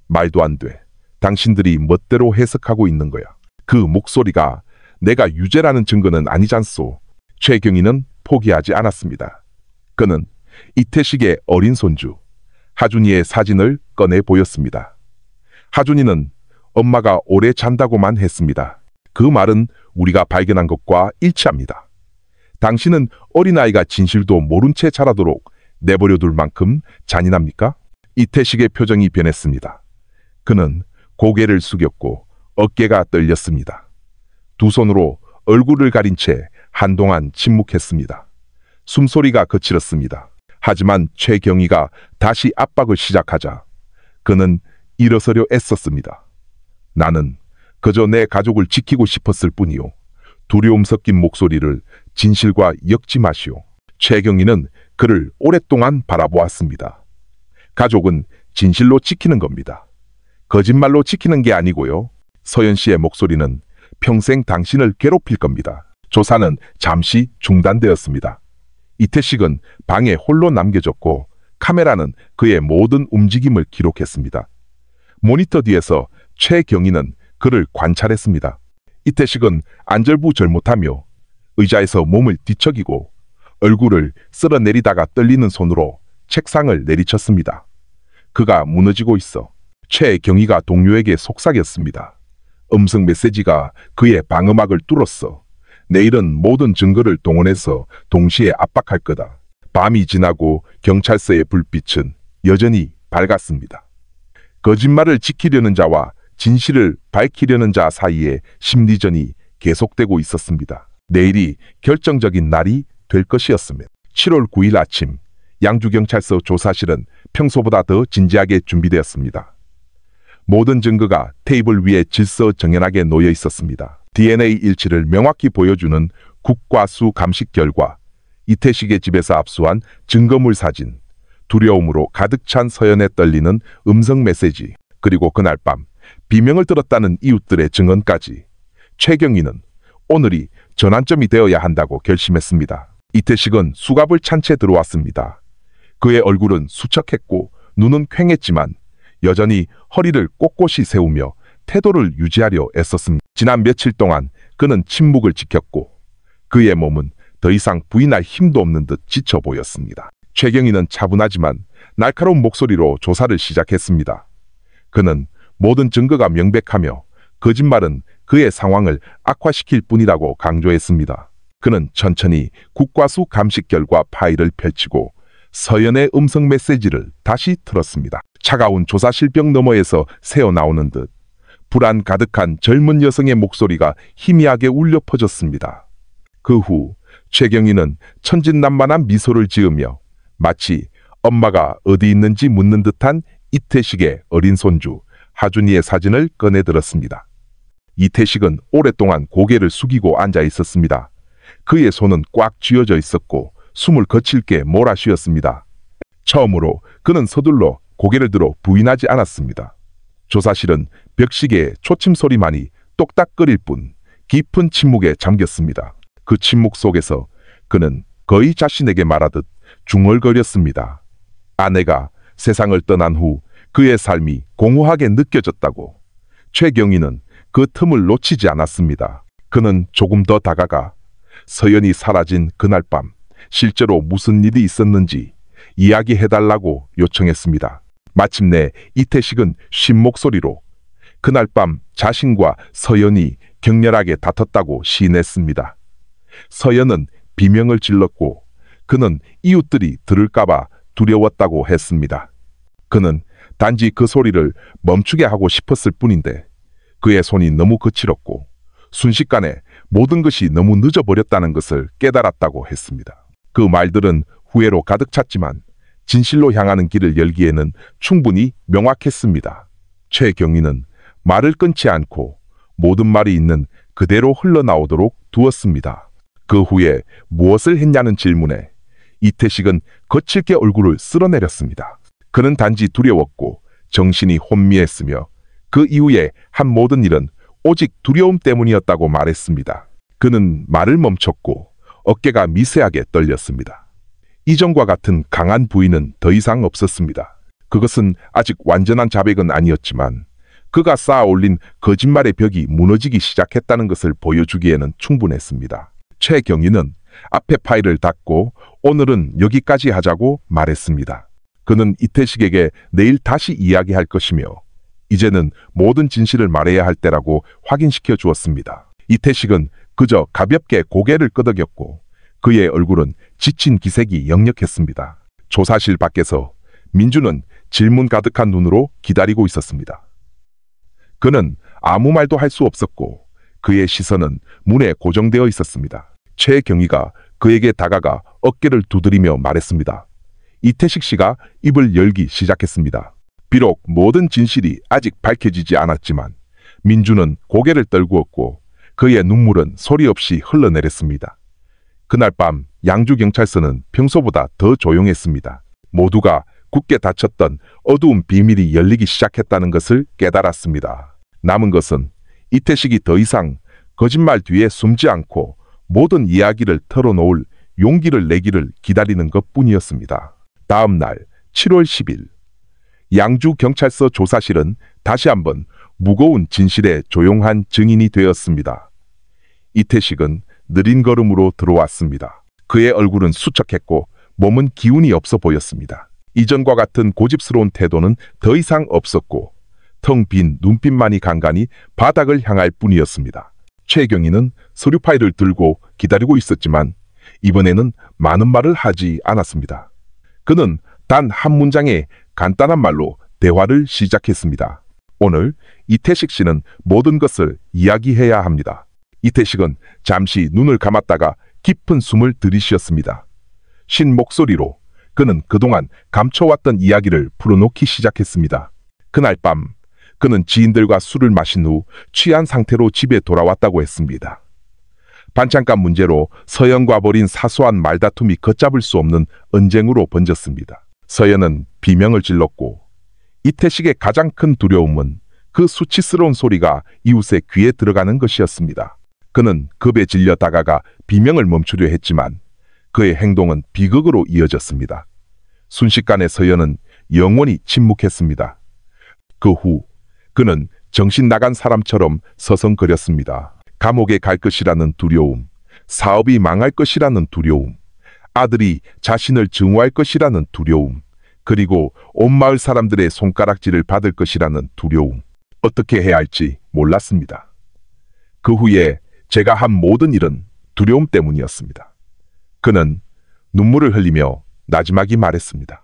말도 안 돼. 당신들이 멋대로 해석하고 있는 거야. 그 목소리가 내가 유죄라는 증거는 아니잖소. 최경희는 포기하지 않았습니다. 그는 이태식의 어린 손주 하준이의 사진을 꺼내 보였습니다. 하준이는 엄마가 오래 잔다고만 했습니다. 그 말은 우리가 발견한 것과 일치합니다. 당신은 어린아이가 진실도 모른 채 자라도록 내버려둘 만큼 잔인합니까? 이태식의 표정이 변했습니다. 그는 고개를 숙였고 어깨가 떨렸습니다. 두 손으로 얼굴을 가린 채 한동안 침묵했습니다. 숨소리가 거칠었습니다. 하지만 최경희가 다시 압박을 시작하자 그는 일어서려 애썼습니다. 나는 그저 내 가족을 지키고 싶었을 뿐이요. 두려움 섞인 목소리를 진실과 엮지 마시오. 최경희는 그를 오랫동안 바라보았습니다. 가족은 진실로 지키는 겁니다. 거짓말로 지키는 게 아니고요. 서연 씨의 목소리는 평생 당신을 괴롭힐 겁니다. 조사는 잠시 중단되었습니다. 이태식은 방에 홀로 남겨졌고 카메라는 그의 모든 움직임을 기록했습니다. 모니터 뒤에서 최경희는 그를 관찰했습니다. 이태식은 안절부절못하며 의자에서 몸을 뒤척이고 얼굴을 쓸어내리다가 떨리는 손으로 책상을 내리쳤습니다. 그가 무너지고 있어 최경희가 동료에게 속삭였습니다. 음성 메시지가 그의 방어막을 뚫었어. 내일은 모든 증거를 동원해서 동시에 압박할 거다. 밤이 지나고 경찰서의 불빛은 여전히 밝았습니다. 거짓말을 지키려는 자와 진실을 밝히려는 자 사이에 심리전이 계속되고 있었습니다. 내일이 결정적인 날이 될 것이었습니다. 7월 9일 아침 양주경찰서 조사실은 평소보다 더 진지하게 준비되었습니다. 모든 증거가 테이블 위에 질서정연하게 놓여 있었습니다. DNA 일치를 명확히 보여주는 국과수 감식 결과, 이태식의 집에서 압수한 증거물 사진, 두려움으로 가득 찬 서연에 떨리는 음성 메시지, 그리고 그날 밤 비명을 들었다는 이웃들의 증언까지 최경희는 오늘이 전환점이 되어야 한다고 결심했습니다. 이태식은 수갑을 찬 채 들어왔습니다. 그의 얼굴은 수척했고 눈은 퀭했지만 여전히 허리를 꼿꼿이 세우며 태도를 유지하려 애썼습니다. 지난 며칠 동안 그는 침묵을 지켰고 그의 몸은 더 이상 부인할 힘도 없는 듯 지쳐 보였습니다. 최경희는 차분하지만 날카로운 목소리로 조사를 시작했습니다. 그는 모든 증거가 명백하며 거짓말은 그의 상황을 악화시킬 뿐이라고 강조했습니다. 그는 천천히 국과수 감식 결과 파일을 펼치고 서연의 음성 메시지를 다시 틀었습니다. 차가운 조사실벽 너머에서 새어나오는 듯 불안 가득한 젊은 여성의 목소리가 희미하게 울려 퍼졌습니다. 그 후 최경희는 천진난만한 미소를 지으며 마치 엄마가 어디 있는지 묻는 듯한 이태식의 어린 손주 하준이의 사진을 꺼내들었습니다. 이태식은 오랫동안 고개를 숙이고 앉아 있었습니다. 그의 손은 꽉 쥐어져 있었고 숨을 거칠게 몰아쉬었습니다. 처음으로 그는 서둘러 고개를 들어 부인하지 않았습니다. 조사실은 벽시계의 초침 소리만이 똑딱거릴 뿐 깊은 침묵에 잠겼습니다. 그 침묵 속에서 그는 거의 자신에게 말하듯 중얼거렸습니다. 아내가 세상을 떠난 후 그의 삶이 공허하게 느껴졌다고. 최경희는 그 틈을 놓치지 않았습니다. 그는 조금 더 다가가 서연이 사라진 그날 밤 실제로 무슨 일이 있었는지 이야기해달라고 요청했습니다. 마침내 이태식은 쉰 목소리로 그날 밤 자신과 서연이 격렬하게 다퉜다고 시인했습니다. 서연은 비명을 질렀고 그는 이웃들이 들을까봐 두려웠다고 했습니다. 그는 단지 그 소리를 멈추게 하고 싶었을 뿐인데 그의 손이 너무 거칠었고 순식간에 모든 것이 너무 늦어버렸다는 것을 깨달았다고 했습니다. 그 말들은 후회로 가득 찼지만 진실로 향하는 길을 열기에는 충분히 명확했습니다. 최경희는 말을 끊지 않고 모든 말이 있는 그대로 흘러나오도록 두었습니다. 그 후에 무엇을 했냐는 질문에 이태식은 거칠게 얼굴을 쓸어내렸습니다. 그는 단지 두려웠고 정신이 혼미했으며 그 이후에 한 모든 일은 오직 두려움 때문이었다고 말했습니다. 그는 말을 멈췄고 어깨가 미세하게 떨렸습니다. 이전과 같은 강한 부인은 더 이상 없었습니다. 그것은 아직 완전한 자백은 아니었지만 그가 쌓아 올린 거짓말의 벽이 무너지기 시작했다는 것을 보여주기에는 충분했습니다. 최경희는 앞에 파일을 닫고 오늘은 여기까지 하자고 말했습니다. 그는 이태식에게 내일 다시 이야기할 것이며 이제는 모든 진실을 말해야 할 때라고 확인시켜 주었습니다. 이태식은 그저 가볍게 고개를 끄덕였고 그의 얼굴은 지친 기색이 역력했습니다. 조사실 밖에서 민주는 질문 가득한 눈으로 기다리고 있었습니다. 그는 아무 말도 할 수 없었고 그의 시선은 문에 고정되어 있었습니다. 최경희가 그에게 다가가 어깨를 두드리며 말했습니다. 이태식 씨가 입을 열기 시작했습니다. 비록 모든 진실이 아직 밝혀지지 않았지만 민주는 고개를 떨구었고 그의 눈물은 소리 없이 흘러내렸습니다. 그날 밤 양주경찰서는 평소보다 더 조용했습니다. 모두가 굳게 닫혔던 어두운 비밀이 열리기 시작했다는 것을 깨달았습니다. 남은 것은 이태식이 더 이상 거짓말 뒤에 숨지 않고 모든 이야기를 털어놓을 용기를 내기를 기다리는 것뿐이었습니다. 다음 날 7월 10일 양주경찰서 조사실은 다시 한번 무거운 진실의 조용한 증인이 되었습니다. 이태식은 느린 걸음으로 들어왔습니다. 그의 얼굴은 수척했고 몸은 기운이 없어 보였습니다. 이전과 같은 고집스러운 태도는 더 이상 없었고 텅 빈 눈빛만이 간간히 바닥을 향할 뿐이었습니다. 최경희는 서류 파일을 들고 기다리고 있었지만 이번에는 많은 말을 하지 않았습니다. 그는 단 한 문장의 간단한 말로 대화를 시작했습니다. 오늘 이태식 씨는 모든 것을 이야기해야 합니다. 이태식은 잠시 눈을 감았다가 깊은 숨을 들이쉬었습니다. 쉰 목소리로 그는 그동안 감춰왔던 이야기를 풀어놓기 시작했습니다. 그날 밤 그는 지인들과 술을 마신 후 취한 상태로 집에 돌아왔다고 했습니다. 반찬값 문제로 서연과 벌인 사소한 말다툼이 걷잡을 수 없는 언쟁으로 번졌습니다. 서연은 비명을 질렀고 이태식의 가장 큰 두려움은 그 수치스러운 소리가 이웃의 귀에 들어가는 것이었습니다. 그는 급에 질려 다가가 비명을 멈추려 했지만 그의 행동은 비극으로 이어졌습니다. 순식간에 서연은 영원히 침묵했습니다. 그 후 그는 정신 나간 사람처럼 서성거렸습니다. 감옥에 갈 것이라는 두려움, 사업이 망할 것이라는 두려움, 아들이 자신을 증오할 것이라는 두려움, 그리고 온 마을 사람들의 손가락질을 받을 것이라는 두려움. 어떻게 해야 할지 몰랐습니다. 그 후에 제가 한 모든 일은 두려움 때문이었습니다. 그는 눈물을 흘리며 나지막이 말했습니다.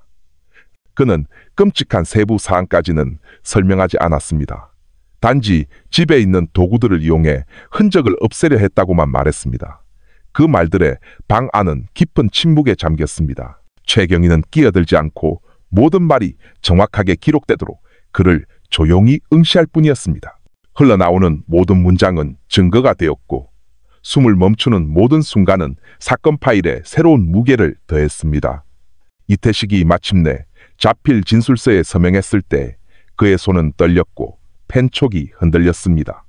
그는 끔찍한 세부 사항까지는 설명하지 않았습니다. 단지 집에 있는 도구들을 이용해 흔적을 없애려 했다고만 말했습니다. 그 말들에 방 안은 깊은 침묵에 잠겼습니다. 최경희는 끼어들지 않고 모든 말이 정확하게 기록되도록 그를 조용히 응시할 뿐이었습니다. 흘러나오는 모든 문장은 증거가 되었고 숨을 멈추는 모든 순간은 사건 파일에 새로운 무게를 더했습니다. 이태식이 마침내 자필 진술서에 서명했을 때 그의 손은 떨렸고 펜촉이 흔들렸습니다.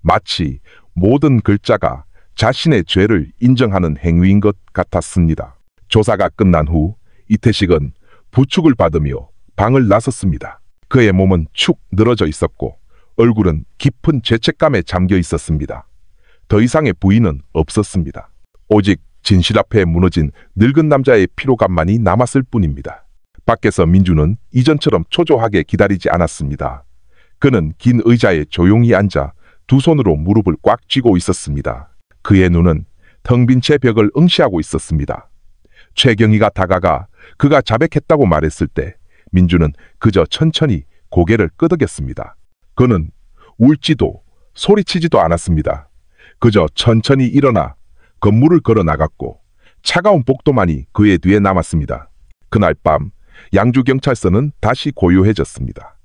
마치 모든 글자가 자신의 죄를 인정하는 행위인 것 같았습니다. 조사가 끝난 후 이태식은 부축을 받으며 방을 나섰습니다. 그의 몸은 축 늘어져 있었고 얼굴은 깊은 죄책감에 잠겨 있었습니다. 더 이상의 부인은 없었습니다. 오직 진실 앞에 무너진 늙은 남자의 피로감만이 남았을 뿐입니다. 밖에서 민주는 이전처럼 초조하게 기다리지 않았습니다. 그는 긴 의자에 조용히 앉아 두 손으로 무릎을 꽉 쥐고 있었습니다. 그의 눈은 텅 빈 채 벽을 응시하고 있었습니다. 최경희가 다가가 그가 자백했다고 말했을 때 민주는 그저 천천히 고개를 끄덕였습니다. 그는 울지도 소리치지도 않았습니다. 그저 천천히 일어나 건물을 걸어 나갔고 차가운 복도만이 그의 뒤에 남았습니다. 그날 밤 양주경찰서는 다시 고요해졌습니다.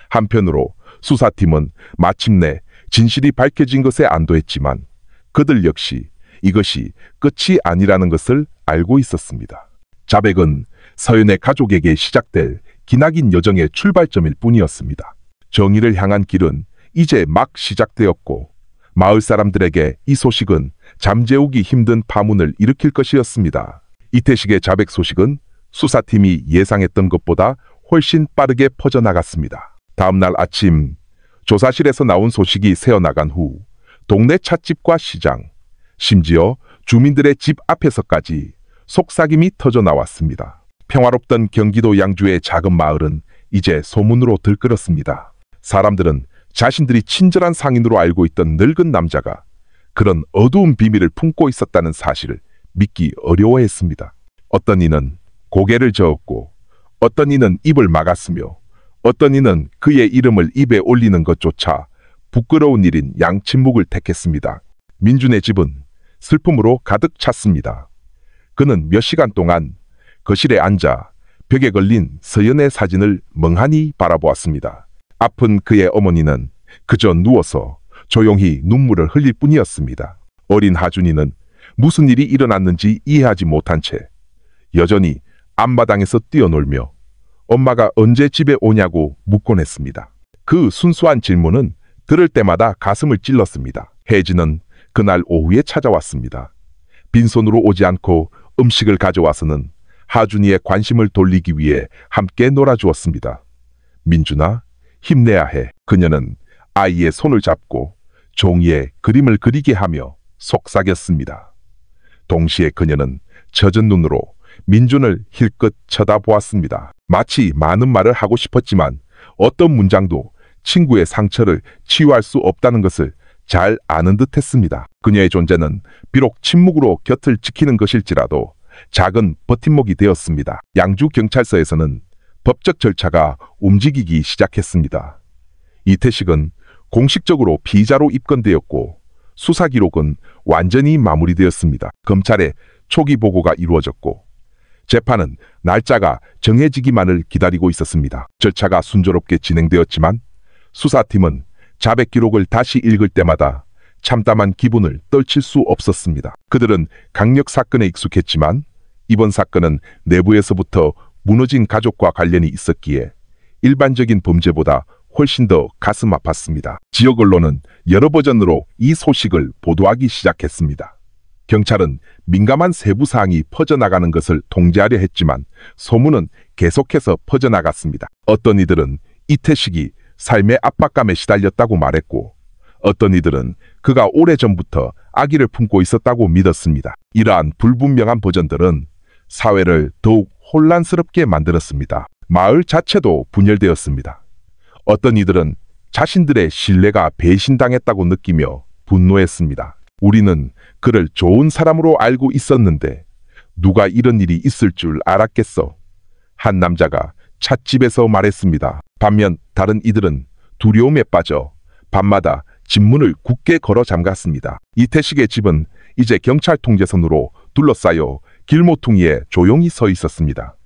한편으로 수사팀은 마침내 진실이 밝혀진 것에 안도했지만 그들 역시 이것이 끝이 아니라는 것을 알고 있었습니다. 자백은 서연의 가족에게 시작될 기나긴 여정의 출발점일 뿐이었습니다. 정의를 향한 길은 이제 막 시작되었고 마을 사람들에게 이 소식은 잠재우기 힘든 파문을 일으킬 것이었습니다. 이태식의 자백 소식은 수사팀이 예상했던 것보다 훨씬 빠르게 퍼져나갔습니다. 다음 날 아침 조사실에서 나온 소식이 새어나간 후 동네 찻집과 시장, 심지어 주민들의 집 앞에서까지 속삭임이 터져 나왔습니다. 평화롭던 경기도 양주의 작은 마을은 이제 소문으로 들끓었습니다. 사람들은 자신들이 친절한 상인으로 알고 있던 늙은 남자가 그런 어두운 비밀을 품고 있었다는 사실을 믿기 어려워했습니다. 어떤 이는 고개를 저었고 어떤 이는 입을 막았으며 어떤 이는 그의 이름을 입에 올리는 것조차 부끄러운 일인 양침묵을 택했습니다. 민준의 집은 슬픔으로 가득 찼습니다. 그는 몇 시간 동안 거실에 앉아 벽에 걸린 서연의 사진을 멍하니 바라보았습니다. 아픈 그의 어머니는 그저 누워서 조용히 눈물을 흘릴 뿐이었습니다. 어린 하준이는 무슨 일이 일어났는지 이해하지 못한 채 여전히 앞마당에서 뛰어놀며 엄마가 언제 집에 오냐고 묻곤 했습니다. 그 순수한 질문은 들을 때마다 가슴을 찔렀습니다. 혜진은 그날 오후에 찾아왔습니다. 빈손으로 오지 않고 음식을 가져와서는 하준이의 관심을 돌리기 위해 함께 놀아주었습니다. 민준아, 힘내야 해. 그녀는 아이의 손을 잡고 종이에 그림을 그리게 하며 속삭였습니다. 동시에 그녀는 젖은 눈으로 민준을 힐끗 쳐다보았습니다. 마치 많은 말을 하고 싶었지만 어떤 문장도 친구의 상처를 치유할 수 없다는 것을 잘 아는 듯 했습니다. 그녀의 존재는 비록 침묵으로 곁을 지키는 것일지라도 작은 버팀목이 되었습니다. 양주경찰서에서는 법적 절차가 움직이기 시작했습니다. 이태식은 공식적으로 피의자로 입건되었고 수사 기록은 완전히 마무리되었습니다. 검찰의 초기 보고가 이루어졌고 재판은 날짜가 정해지기만을 기다리고 있었습니다. 절차가 순조롭게 진행되었지만 수사팀은 자백 기록을 다시 읽을 때마다 참담한 기분을 떨칠 수 없었습니다. 그들은 강력 사건에 익숙했지만 이번 사건은 내부에서부터 무너진 가족과 관련이 있었기에 일반적인 범죄보다 훨씬 더 가슴 아팠습니다. 지역 언론은 여러 버전으로 이 소식을 보도하기 시작했습니다. 경찰은 민감한 세부 사항이 퍼져나가는 것을 통제하려 했지만 소문은 계속해서 퍼져나갔습니다. 어떤 이들은 이태식이 삶의 압박감에 시달렸다고 말했고 어떤 이들은 그가 오래전부터 아기를 품고 있었다고 믿었습니다. 이러한 불분명한 버전들은 사회를 더욱 혼란스럽게 만들었습니다. 마을 자체도 분열되었습니다. 어떤 이들은 자신들의 신뢰가 배신당했다고 느끼며 분노했습니다. 우리는 그를 좋은 사람으로 알고 있었는데 누가 이런 일이 있을 줄 알았겠어? 한 남자가 찻집에서 말했습니다. 반면 다른 이들은 두려움에 빠져 밤마다 집문을 굳게 걸어 잠갔습니다. 이태식의 집은 이제 경찰 통제선으로 둘러싸여 길모퉁이에 조용히 서 있었습니다.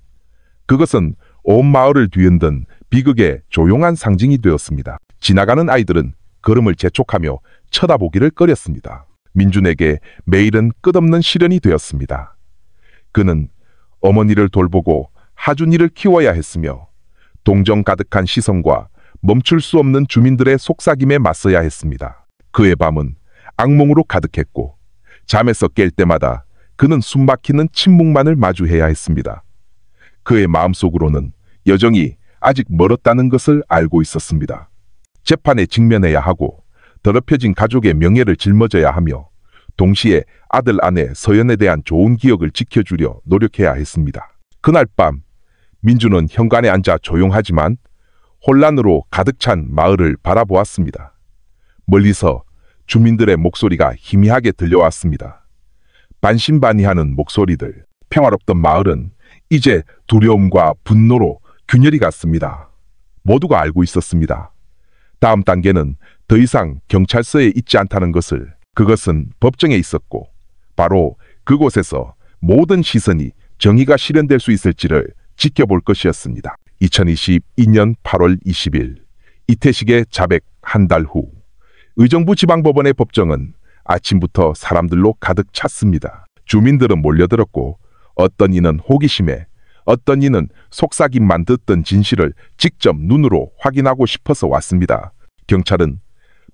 그것은 온 마을을 뒤흔든 비극의 조용한 상징이 되었습니다. 지나가는 아이들은 걸음을 재촉하며 쳐다보기를 꺼렸습니다. 민준에게 매일은 끝없는 시련이 되었습니다. 그는 어머니를 돌보고 하준이를 키워야 했으며 동정 가득한 시선과 멈출 수 없는 주민들의 속삭임에 맞서야 했습니다. 그의 밤은 악몽으로 가득했고 잠에서 깰 때마다 그는 숨막히는 침묵만을 마주해야 했습니다. 그의 마음속으로는 여정이 아직 멀었다는 것을 알고 있었습니다. 재판에 직면해야 하고 더럽혀진 가족의 명예를 짊어져야 하며 동시에 아들 아내 서연에 대한 좋은 기억을 지켜주려 노력해야 했습니다. 그날 밤 민주는 현관에 앉아 조용하지만 혼란으로 가득 찬 마을을 바라보았습니다. 멀리서 주민들의 목소리가 희미하게 들려왔습니다. 반신반의하는 목소리들. 평화롭던 마을은 이제 두려움과 분노로 균열이 갔습니다. 모두가 알고 있었습니다. 다음 단계는 더 이상 경찰서에 있지 않다는 것을. 그것은 법정에 있었고 바로 그곳에서 모든 시선이 정의가 실현될 수 있을지를 지켜볼 것이었습니다. 2022년 8월 20일 이태식의 자백 한 달 후 의정부 지방법원의 법정은 아침부터 사람들로 가득 찼습니다. 주민들은 몰려들었고 어떤 이는 호기심에 어떤 이는 속삭임만 듣던 진실을 직접 눈으로 확인하고 싶어서 왔습니다. 경찰은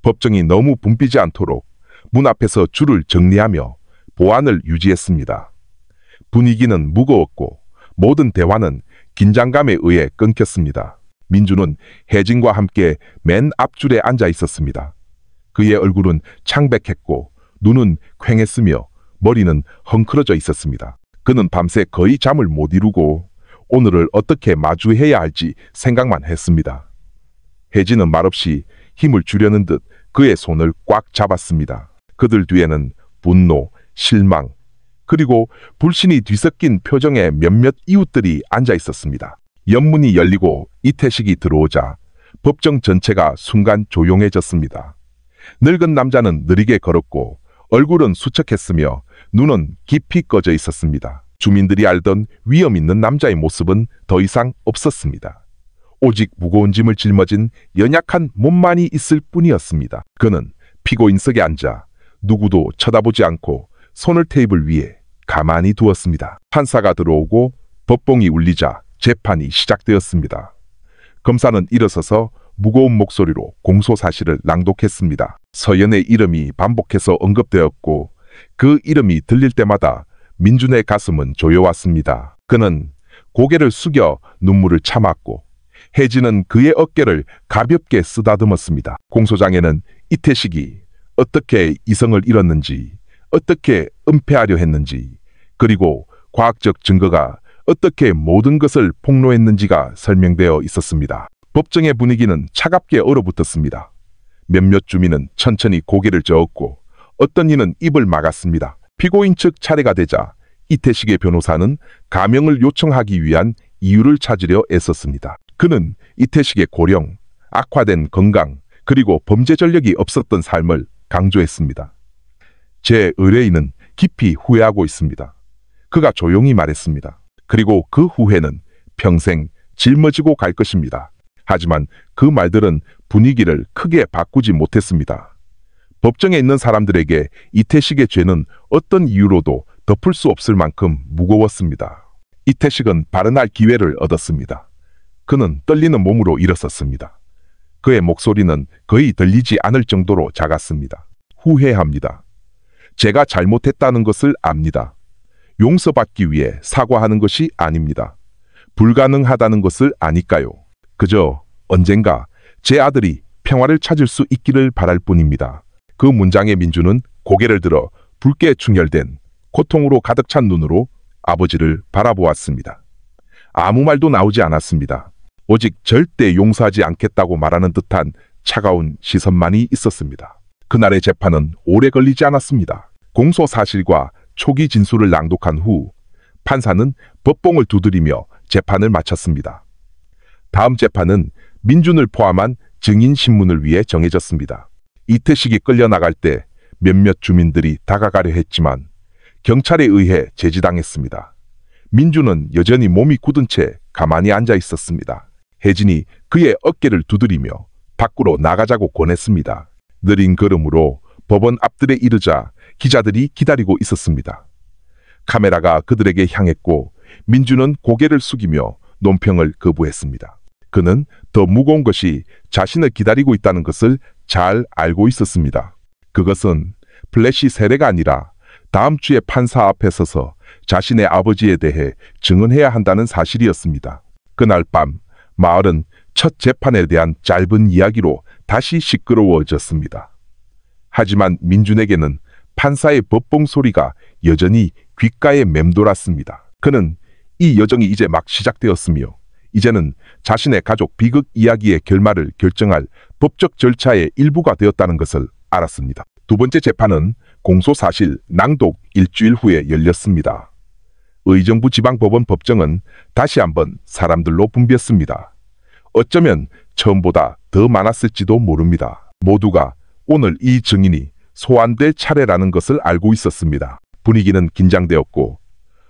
법정이 너무 붐비지 않도록 문 앞에서 줄을 정리하며 보안을 유지했습니다. 분위기는 무거웠고 모든 대화는 긴장감에 의해 끊겼습니다. 민주는 혜진과 함께 맨 앞줄에 앉아 있었습니다. 그의 얼굴은 창백했고 눈은 퀭했으며 머리는 헝클어져 있었습니다. 그는 밤새 거의 잠을 못 이루고 오늘을 어떻게 마주해야 할지 생각만 했습니다. 혜진은 말없이 힘을 주려는 듯 그의 손을 꽉 잡았습니다. 그들 뒤에는 분노, 실망, 그리고 불신이 뒤섞인 표정의 몇몇 이웃들이 앉아 있었습니다. 연문이 열리고 이태식이 들어오자 법정 전체가 순간 조용해졌습니다. 늙은 남자는 느리게 걸었고 얼굴은 수척했으며 눈은 깊이 꺼져 있었습니다. 주민들이 알던 위험 있는 남자의 모습은 더 이상 없었습니다. 오직 무거운 짐을 짊어진 연약한 몸만이 있을 뿐이었습니다. 그는 피고인석에 앉아 누구도 쳐다보지 않고 손을 테이블 위에 가만히 두었습니다. 판사가 들어오고 법봉이 울리자 재판이 시작되었습니다. 검사는 일어서서 무거운 목소리로 공소 사실을 낭독했습니다. 서연의 이름이 반복해서 언급되었고 그 이름이 들릴 때마다 민준의 가슴은 조여왔습니다. 그는 고개를 숙여 눈물을 참았고 혜진은 그의 어깨를 가볍게 쓰다듬었습니다. 공소장에는 이태식이 어떻게 이성을 잃었는지, 어떻게 은폐하려 했는지, 그리고 과학적 증거가 어떻게 모든 것을 폭로했는지가 설명되어 있었습니다. 법정의 분위기는 차갑게 얼어붙었습니다. 몇몇 주민은 천천히 고개를 저었고 어떤 이는 입을 막았습니다. 피고인 측 차례가 되자 이태식의 변호사는 가명을 요청하기 위한 이유를 찾으려 애썼습니다. 그는 이태식의 고령, 악화된 건강, 그리고 범죄 전력이 없었던 삶을 강조했습니다. 제 의뢰인은 깊이 후회하고 있습니다. 그가 조용히 말했습니다. 그리고 그 후회는 평생 짊어지고 갈 것입니다. 하지만 그 말들은 분위기를 크게 바꾸지 못했습니다. 법정에 있는 사람들에게 이태식의 죄는 어떤 이유로도 덮을 수 없을 만큼 무거웠습니다. 이태식은 발언할 기회를 얻었습니다. 그는 떨리는 몸으로 일어섰습니다. 그의 목소리는 거의 들리지 않을 정도로 작았습니다. 후회합니다. 제가 잘못했다는 것을 압니다. 용서받기 위해 사과하는 것이 아닙니다. 불가능하다는 것을 아니까요. 그저 언젠가 제 아들이 평화를 찾을 수 있기를 바랄 뿐입니다. 그 문장에 민주는 고개를 들어 붉게 충혈된 고통으로 가득 찬 눈으로 아버지를 바라보았습니다. 아무 말도 나오지 않았습니다. 오직 절대 용서하지 않겠다고 말하는 듯한 차가운 시선만이 있었습니다. 그날의 재판은 오래 걸리지 않았습니다. 공소 사실과 초기 진술을 낭독한 후 판사는 법봉을 두드리며 재판을 마쳤습니다. 다음 재판은 민준을 포함한 증인 신문을 위해 정해졌습니다. 이태식이 끌려나갈 때 몇몇 주민들이 다가가려 했지만 경찰에 의해 제지당했습니다. 민준은 여전히 몸이 굳은 채 가만히 앉아 있었습니다. 혜진이 그의 어깨를 두드리며 밖으로 나가자고 권했습니다. 느린 걸음으로 법원 앞들에 이르자 기자들이 기다리고 있었습니다. 카메라가 그들에게 향했고 민준은 고개를 숙이며 논평을 거부했습니다. 그는 더 무거운 것이 자신을 기다리고 있다는 것을 잘 알고 있었습니다. 그것은 플래시 세례가 아니라 다음 주에 판사 앞에 서서 자신의 아버지에 대해 증언해야 한다는 사실이었습니다. 그날 밤 마을은 첫 재판에 대한 짧은 이야기로 다시 시끄러워졌습니다. 하지만 민준에게는 판사의 법봉 소리가 여전히 귓가에 맴돌았습니다. 그는 이 여정이 이제 막 시작되었으며 이제는 자신의 가족 비극 이야기의 결말을 결정할 법적 절차의 일부가 되었다는 것을 알았습니다. 두 번째 재판은 공소사실 낭독 일주일 후에 열렸습니다. 의정부 지방법원 법정은 다시 한번 사람들로 붐볐습니다. 어쩌면 처음보다 더 많았을지도 모릅니다. 모두가 오늘 이 증인이 소환될 차례라는 것을 알고 있었습니다. 분위기는 긴장되었고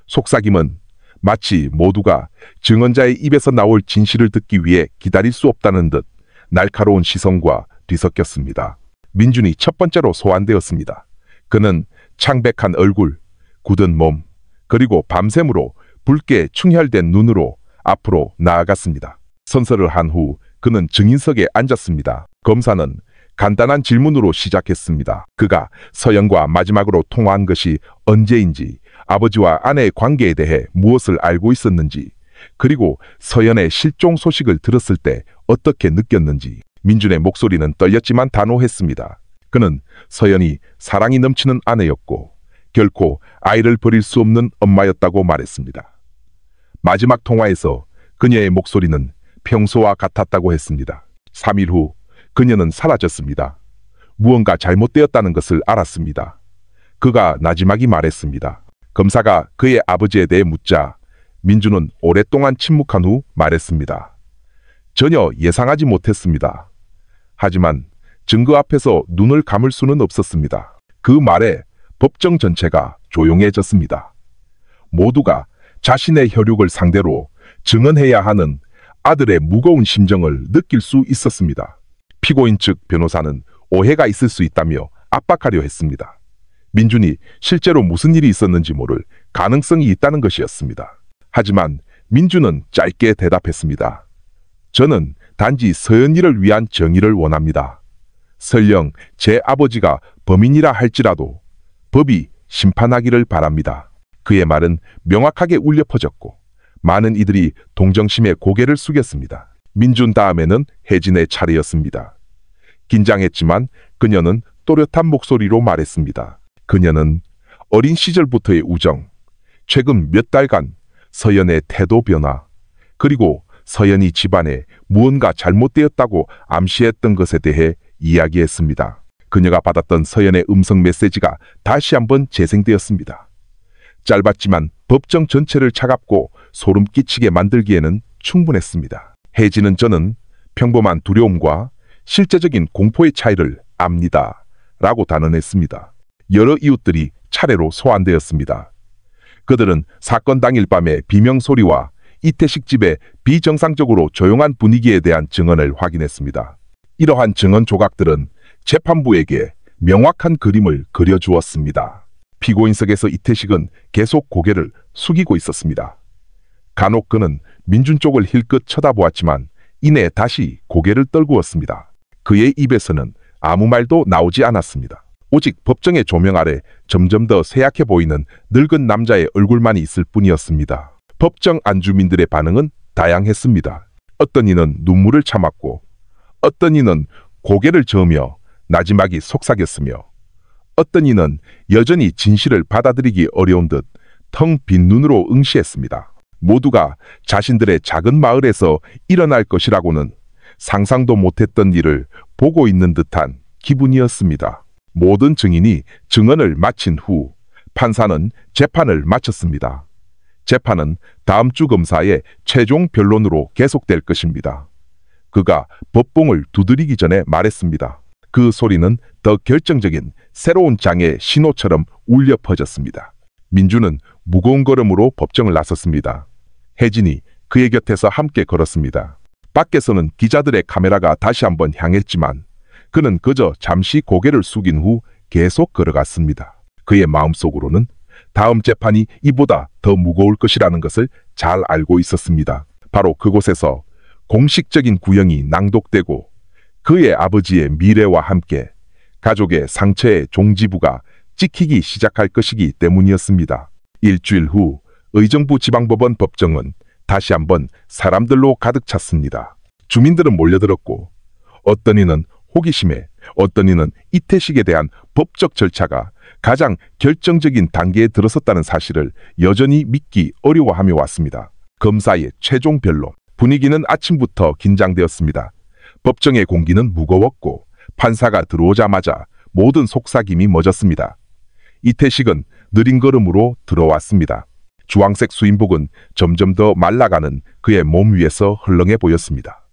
속삭임은 마치 모두가 증언자의 입에서 나올 진실을 듣기 위해 기다릴 수 없다는 듯 날카로운 시선과 뒤섞였습니다. 민준이 첫 번째로 소환되었습니다. 그는 창백한 얼굴, 굳은 몸, 그리고 밤샘으로 붉게 충혈된 눈으로 앞으로 나아갔습니다. 선서를 한 후 그는 증인석에 앉았습니다. 검사는 간단한 질문으로 시작했습니다. 그가 서연과 마지막으로 통화한 것이 언제인지, 아버지와 아내의 관계에 대해 무엇을 알고 있었는지, 그리고 서연의 실종 소식을 들었을 때 어떻게 느꼈는지. 민준의 목소리는 떨렸지만 단호했습니다. 그는 서연이 사랑이 넘치는 아내였고 결코 아이를 버릴 수 없는 엄마였다고 말했습니다. 마지막 통화에서 그녀의 목소리는 평소와 같았다고 했습니다. 3일 후 그녀는 사라졌습니다. 무언가 잘못되었다는 것을 알았습니다. 그가 나지막이 말했습니다. 검사가 그의 아버지에 대해 묻자 민준은 오랫동안 침묵한 후 말했습니다. 전혀 예상하지 못했습니다. 하지만 증거 앞에서 눈을 감을 수는 없었습니다. 그 말에 법정 전체가 조용해졌습니다. 모두가 자신의 혈육을 상대로 증언해야 하는 아들의 무거운 심정을 느낄 수 있었습니다. 피고인 측 변호사는 오해가 있을 수 있다며 압박하려 했습니다. 민준이 실제로 무슨 일이 있었는지 모를 가능성이 있다는 것이었습니다. 하지만 민주는 짧게 대답했습니다. 저는 단지 서연이를 위한 정의를 원합니다. 설령 제 아버지가 범인이라 할지라도 법이 심판하기를 바랍니다. 그의 말은 명확하게 울려 퍼졌고 많은 이들이 동정심에 고개를 숙였습니다. 민준 다음에는 혜진의 차례였습니다. 긴장했지만 그녀는 또렷한 목소리로 말했습니다. 그녀는 어린 시절부터의 우정, 최근 몇 달간 서연의 태도 변화, 그리고 서연이 집안에 무언가 잘못되었다고 암시했던 것에 대해 이야기했습니다. 그녀가 받았던 서연의 음성 메시지가 다시 한번 재생되었습니다. 짧았지만 법정 전체를 차갑고 소름 끼치게 만들기에는 충분했습니다. 혜진은 저는 평범한 두려움과 실제적인 공포의 차이를 압니다. 라고 단언했습니다. 여러 이웃들이 차례로 소환되었습니다. 그들은 사건 당일 밤의 비명소리와 이태식 집의 비정상적으로 조용한 분위기에 대한 증언을 확인했습니다. 이러한 증언 조각들은 재판부에게 명확한 그림을 그려주었습니다. 피고인석에서 이태식은 계속 고개를 숙이고 있었습니다. 간혹 그는 민준 쪽을 힐끗 쳐다보았지만 이내 다시 고개를 떨구었습니다. 그의 입에서는 아무 말도 나오지 않았습니다. 오직 법정의 조명 아래 점점 더 새약해 보이는 늙은 남자의 얼굴만이 있을 뿐이었습니다. 법정 안주민들의 반응은 다양했습니다. 어떤 이는 눈물을 참았고 어떤 이는 고개를 저으며 나지막이 속삭였으며 어떤 이는 여전히 진실을 받아들이기 어려운 듯 텅 빈 눈으로 응시했습니다. 모두가 자신들의 작은 마을에서 일어날 것이라고는 상상도 못했던 일을 보고 있는 듯한 기분이었습니다. 모든 증인이 증언을 마친 후 판사는 재판을 마쳤습니다. 재판은 다음 주 검사의 최종 변론으로 계속될 것입니다. 그가 법봉을 두드리기 전에 말했습니다. 그 소리는 더 결정적인 새로운 장의 신호처럼 울려 퍼졌습니다. 민주는 무거운 걸음으로 법정을 나섰습니다. 혜진이 그의 곁에서 함께 걸었습니다. 밖에서는 기자들의 카메라가 다시 한번 향했지만 그는 그저 잠시 고개를 숙인 후 계속 걸어갔습니다. 그의 마음속으로는 다음 재판이 이보다 더 무거울 것이라는 것을 잘 알고 있었습니다. 바로 그곳에서 공식적인 구형이 낭독되고 그의 아버지의 미래와 함께 가족의 상처의 종지부가 찍히기 시작할 것이기 때문이었습니다. 일주일 후 의정부 지방법원 법정은 다시 한번 사람들로 가득 찼습니다. 주민들은 몰려들었고 어떤 이는 호기심에 어떤 이는 이태식에 대한 법적 절차가 가장 결정적인 단계에 들어섰다는 사실을 여전히 믿기 어려워하며 왔습니다. 검사의 최종 변론. 분위기는 아침부터 긴장되었습니다. 법정의 공기는 무거웠고 판사가 들어오자마자 모든 속삭임이 멎었습니다. 이태식은 느린 걸음으로 들어왔습니다. 주황색 수인복은 점점 더 말라가는 그의 몸 위에서 흘렁해 보였습니다.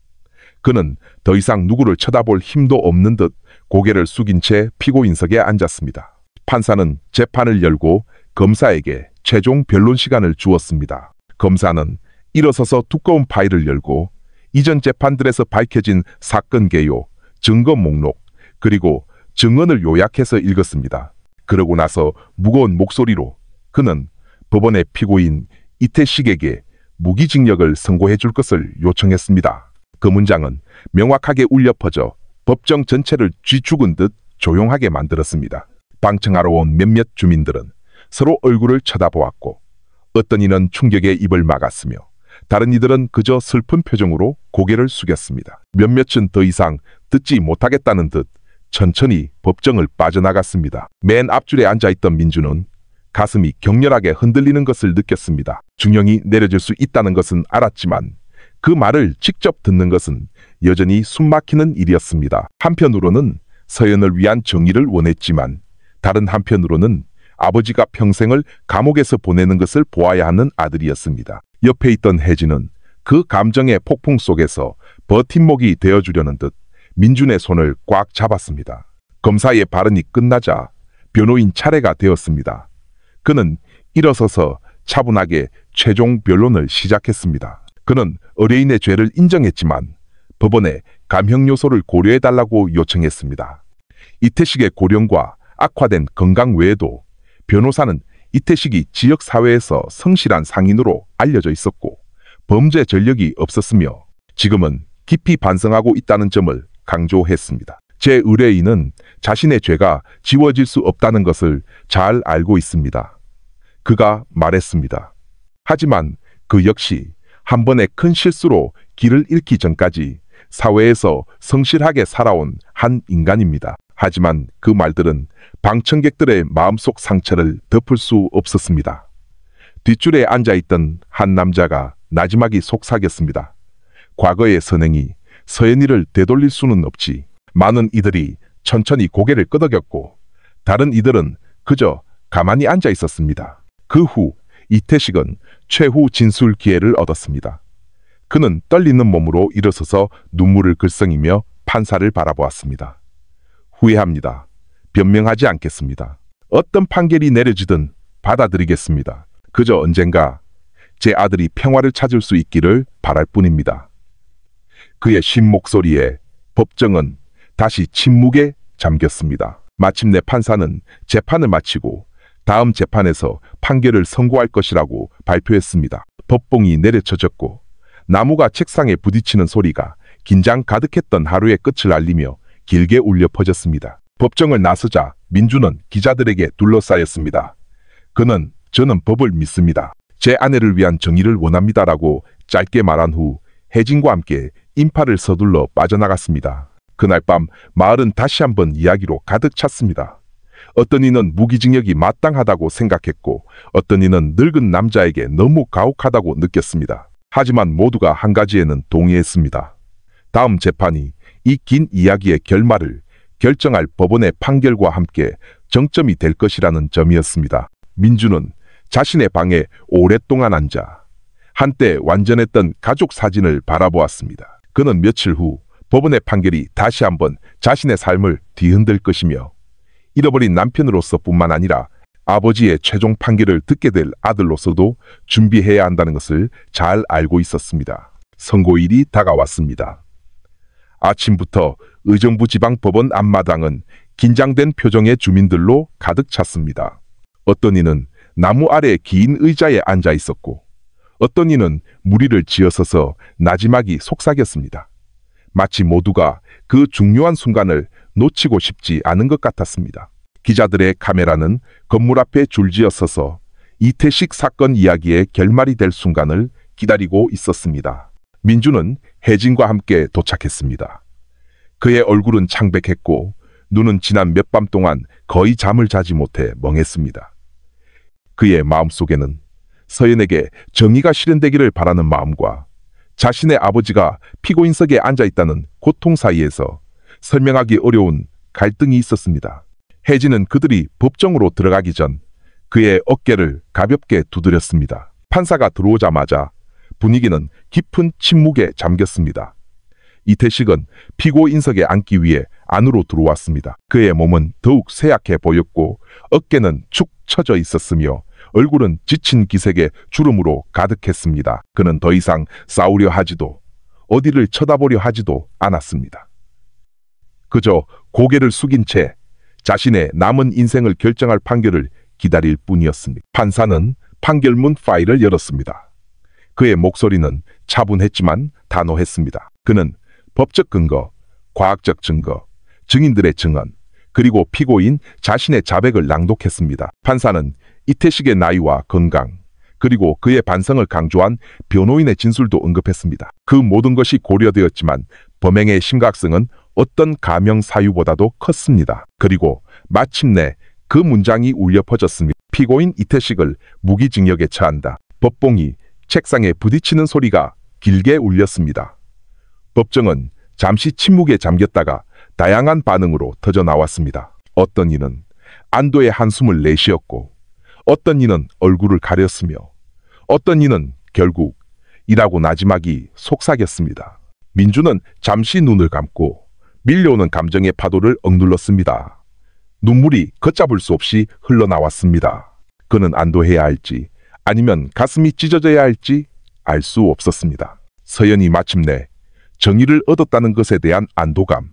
그는 더 이상 누구를 쳐다볼 힘도 없는 듯 고개를 숙인 채 피고인석에 앉았습니다. 판사는 재판을 열고 검사에게 최종 변론 시간을 주었습니다. 검사는 일어서서 두꺼운 파일을 열고 이전 재판들에서 밝혀진 사건 개요, 증거 목록, 그리고 증언을 요약해서 읽었습니다. 그러고 나서 무거운 목소리로 그는 법원의 피고인 이태식에게 무기징역을 선고해 줄 것을 요청했습니다. 그 문장은 명확하게 울려 퍼져 법정 전체를 쥐죽은 듯 조용하게 만들었습니다. 방청하러 온 몇몇 주민들은 서로 얼굴을 쳐다보았고 어떤 이는 충격에 입을 막았으며 다른 이들은 그저 슬픈 표정으로 고개를 숙였습니다. 몇몇은 더 이상 듣지 못하겠다는 듯 천천히 법정을 빠져나갔습니다. 맨 앞줄에 앉아있던 민주는 가슴이 격렬하게 흔들리는 것을 느꼈습니다. 중형이 내려질 수 있다는 것은 알았지만 그 말을 직접 듣는 것은 여전히 숨막히는 일이었습니다. 한편으로는 서연을 위한 정의를 원했지만 다른 한편으로는 아버지가 평생을 감옥에서 보내는 것을 보아야 하는 아들이었습니다. 옆에 있던 혜진은 그 감정의 폭풍 속에서 버팀목이 되어주려는 듯 민준의 손을 꽉 잡았습니다. 검사의 발언이 끝나자 변호인 차례가 되었습니다. 그는 일어서서 차분하게 최종 변론을 시작했습니다. 그는 의뢰인의 죄를 인정했지만 법원에 감형 요소를 고려해달라고 요청했습니다. 이태식의 고령과 악화된 건강 외에도 변호사는 이태식이 지역사회에서 성실한 상인으로 알려져 있었고 범죄 전력이 없었으며 지금은 깊이 반성하고 있다는 점을 강조했습니다. 제 의뢰인은 자신의 죄가 지워질 수 없다는 것을 잘 알고 있습니다. 그가 말했습니다. 하지만 그 역시 한 번의 큰 실수로 길을 잃기 전까지 사회에서 성실하게 살아온 한 인간입니다. 하지만 그 말들은 방청객들의 마음속 상처를 덮을 수 없었습니다. 뒷줄에 앉아있던 한 남자가 나지막이 속삭였습니다. 과거의 선행이 서연이를 되돌릴 수는 없지. 많은 이들이 천천히 고개를 끄덕였고 다른 이들은 그저 가만히 앉아 있었습니다. 그 후 이태식은 최후 진술 기회를 얻었습니다. 그는 떨리는 몸으로 일어서서 눈물을 글썽이며 판사를 바라보았습니다. 후회합니다. 변명하지 않겠습니다. 어떤 판결이 내려지든 받아들이겠습니다. 그저 언젠가 제 아들이 평화를 찾을 수 있기를 바랄 뿐입니다. 그의 쉰 목소리에 법정은 다시 침묵에 잠겼습니다. 마침내 판사는 재판을 마치고 다음 재판에서 판결을 선고할 것이라고 발표했습니다. 법봉이 내려쳐졌고 나무가 책상에 부딪히는 소리가 긴장 가득했던 하루의 끝을 알리며 길게 울려 퍼졌습니다. 법정을 나서자 민주는 기자들에게 둘러싸였습니다. 저는 법을 믿습니다. 제 아내를 위한 정의를 원합니다라고 짧게 말한 후 혜진과 함께 인파를 서둘러 빠져나갔습니다. 그날 밤 마을은 다시 한번 이야기로 가득 찼습니다. 어떤 이는 무기징역이 마땅하다고 생각했고 어떤 이는 늙은 남자에게 너무 가혹하다고 느꼈습니다. 하지만 모두가 한 가지에는 동의했습니다. 다음 재판이 이 긴 이야기의 결말을 결정할 법원의 판결과 함께 정점이 될 것이라는 점이었습니다. 민주는 자신의 방에 오랫동안 앉아 한때 완전했던 가족 사진을 바라보았습니다. 그는 며칠 후 법원의 판결이 다시 한번 자신의 삶을 뒤흔들 것이며 잃어버린 남편으로서 뿐만 아니라 아버지의 최종 판결을 듣게 될 아들로서도 준비해야 한다는 것을 잘 알고 있었습니다. 선고일이 다가왔습니다. 아침부터 의정부 지방법원 앞마당은 긴장된 표정의 주민들로 가득 찼습니다. 어떤 이는 나무 아래 긴 의자에 앉아 있었고 어떤 이는 무리를 지어서서 나지막이 속삭였습니다. 마치 모두가 그 중요한 순간을 놓치고 싶지 않은 것 같았습니다. 기자들의 카메라는 건물 앞에 줄지어 서서 이태식 사건 이야기의 결말이 될 순간을 기다리고 있었습니다. 민주는 혜진과 함께 도착했습니다. 그의 얼굴은 창백했고 눈은 지난 몇 밤 동안 거의 잠을 자지 못해 멍했습니다. 그의 마음속에는 서연에게 정의가 실현되기를 바라는 마음과 자신의 아버지가 피고인석에 앉아있다는 고통 사이에서 설명하기 어려운 갈등이 있었습니다. 혜진은 그들이 법정으로 들어가기 전 그의 어깨를 가볍게 두드렸습니다. 판사가 들어오자마자 분위기는 깊은 침묵에 잠겼습니다. 이태식은 피고인석에 앉기 위해 안으로 들어왔습니다. 그의 몸은 더욱 쇠약해 보였고 어깨는 축 처져 있었으며 얼굴은 지친 기색의 주름으로 가득했습니다. 그는 더 이상 싸우려 하지도 어디를 쳐다보려 하지도 않았습니다. 그저 고개를 숙인 채 자신의 남은 인생을 결정할 판결을 기다릴 뿐이었습니다. 판사는 판결문 파일을 열었습니다. 그의 목소리는 차분했지만 단호했습니다. 그는 법적 근거, 과학적 증거, 증인들의 증언, 그리고 피고인 자신의 자백을 낭독했습니다. 판사는 이태식의 나이와 건강, 그리고 그의 반성을 강조한 변호인의 진술도 언급했습니다. 그 모든 것이 고려되었지만 범행의 심각성은 어떤 가명 사유보다도 컸습니다. 그리고 마침내 그 문장이 울려 퍼졌습니다. 피고인 이태식을 무기징역에 처한다. 법봉이 책상에 부딪히는 소리가 길게 울렸습니다. 법정은 잠시 침묵에 잠겼다가 다양한 반응으로 터져 나왔습니다. 어떤 이는 안도의 한숨을 내쉬었고 어떤 이는 얼굴을 가렸으며 어떤 이는 결국 이라고 나지막이 속삭였습니다. 민주는 잠시 눈을 감고 밀려오는 감정의 파도를 억눌렀습니다. 눈물이 걷잡을 수 없이 흘러나왔습니다. 그는 안도해야 할지 아니면 가슴이 찢어져야 할지 알 수 없었습니다. 서연이 마침내 정의를 얻었다는 것에 대한 안도감,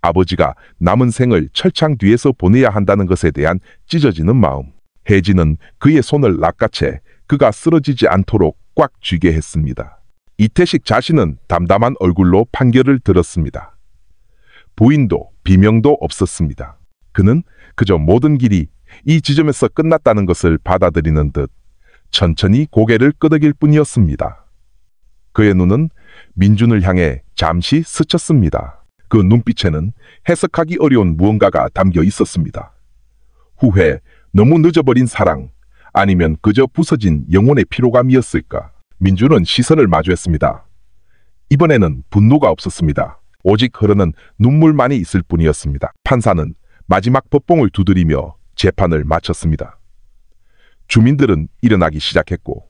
아버지가 남은 생을 철창 뒤에서 보내야 한다는 것에 대한 찢어지는 마음, 혜진은 그의 손을 낚아채 그가 쓰러지지 않도록 꽉 쥐게 했습니다. 이태식 자신은 담담한 얼굴로 판결을 들었습니다. 부인도 비명도 없었습니다. 그는 그저 모든 길이 이 지점에서 끝났다는 것을 받아들이는 듯 천천히 고개를 끄덕일 뿐이었습니다. 그의 눈은 민준을 향해 잠시 스쳤습니다. 그 눈빛에는 해석하기 어려운 무언가가 담겨 있었습니다. 후회, 너무 늦어버린 사랑, 아니면 그저 부서진 영혼의 피로감이었을까? 민준은 시선을 마주했습니다. 이번에는 분노가 없었습니다. 오직 흐르는 눈물만이 있을 뿐이었습니다. 판사는 마지막 법봉을 두드리며 재판을 마쳤습니다. 주민들은 일어나기 시작했고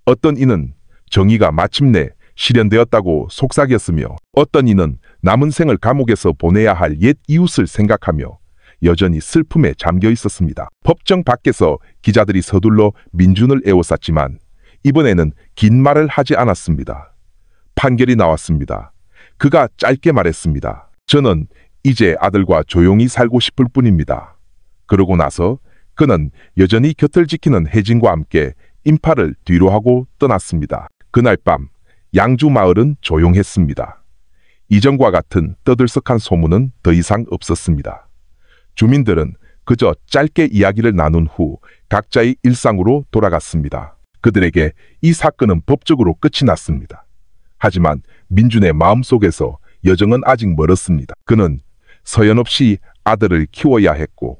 어떤 이는 정의가 마침내 실현되었다고 속삭였으며 어떤 이는 남은 생을 감옥에서 보내야 할 옛 이웃을 생각하며 여전히 슬픔에 잠겨 있었습니다. 법정 밖에서 기자들이 서둘러 민준을 에워쌌지만 이번에는 긴 말을 하지 않았습니다. 판결이 나왔습니다. 그가 짧게 말했습니다. 저는 이제 아들과 조용히 살고 싶을 뿐입니다. 그러고 나서 그는 여전히 곁을 지키는 혜진과 함께 인파를 뒤로 하고 떠났습니다. 그날 밤 양주 마을은 조용했습니다. 이전과 같은 떠들썩한 소문은 더 이상 없었습니다. 주민들은 그저 짧게 이야기를 나눈 후 각자의 일상으로 돌아갔습니다. 그들에게 이 사건은 법적으로 끝이 났습니다. 하지만 민준의 마음속에서 여정은 아직 멀었습니다. 그는 서연없이 아들을 키워야 했고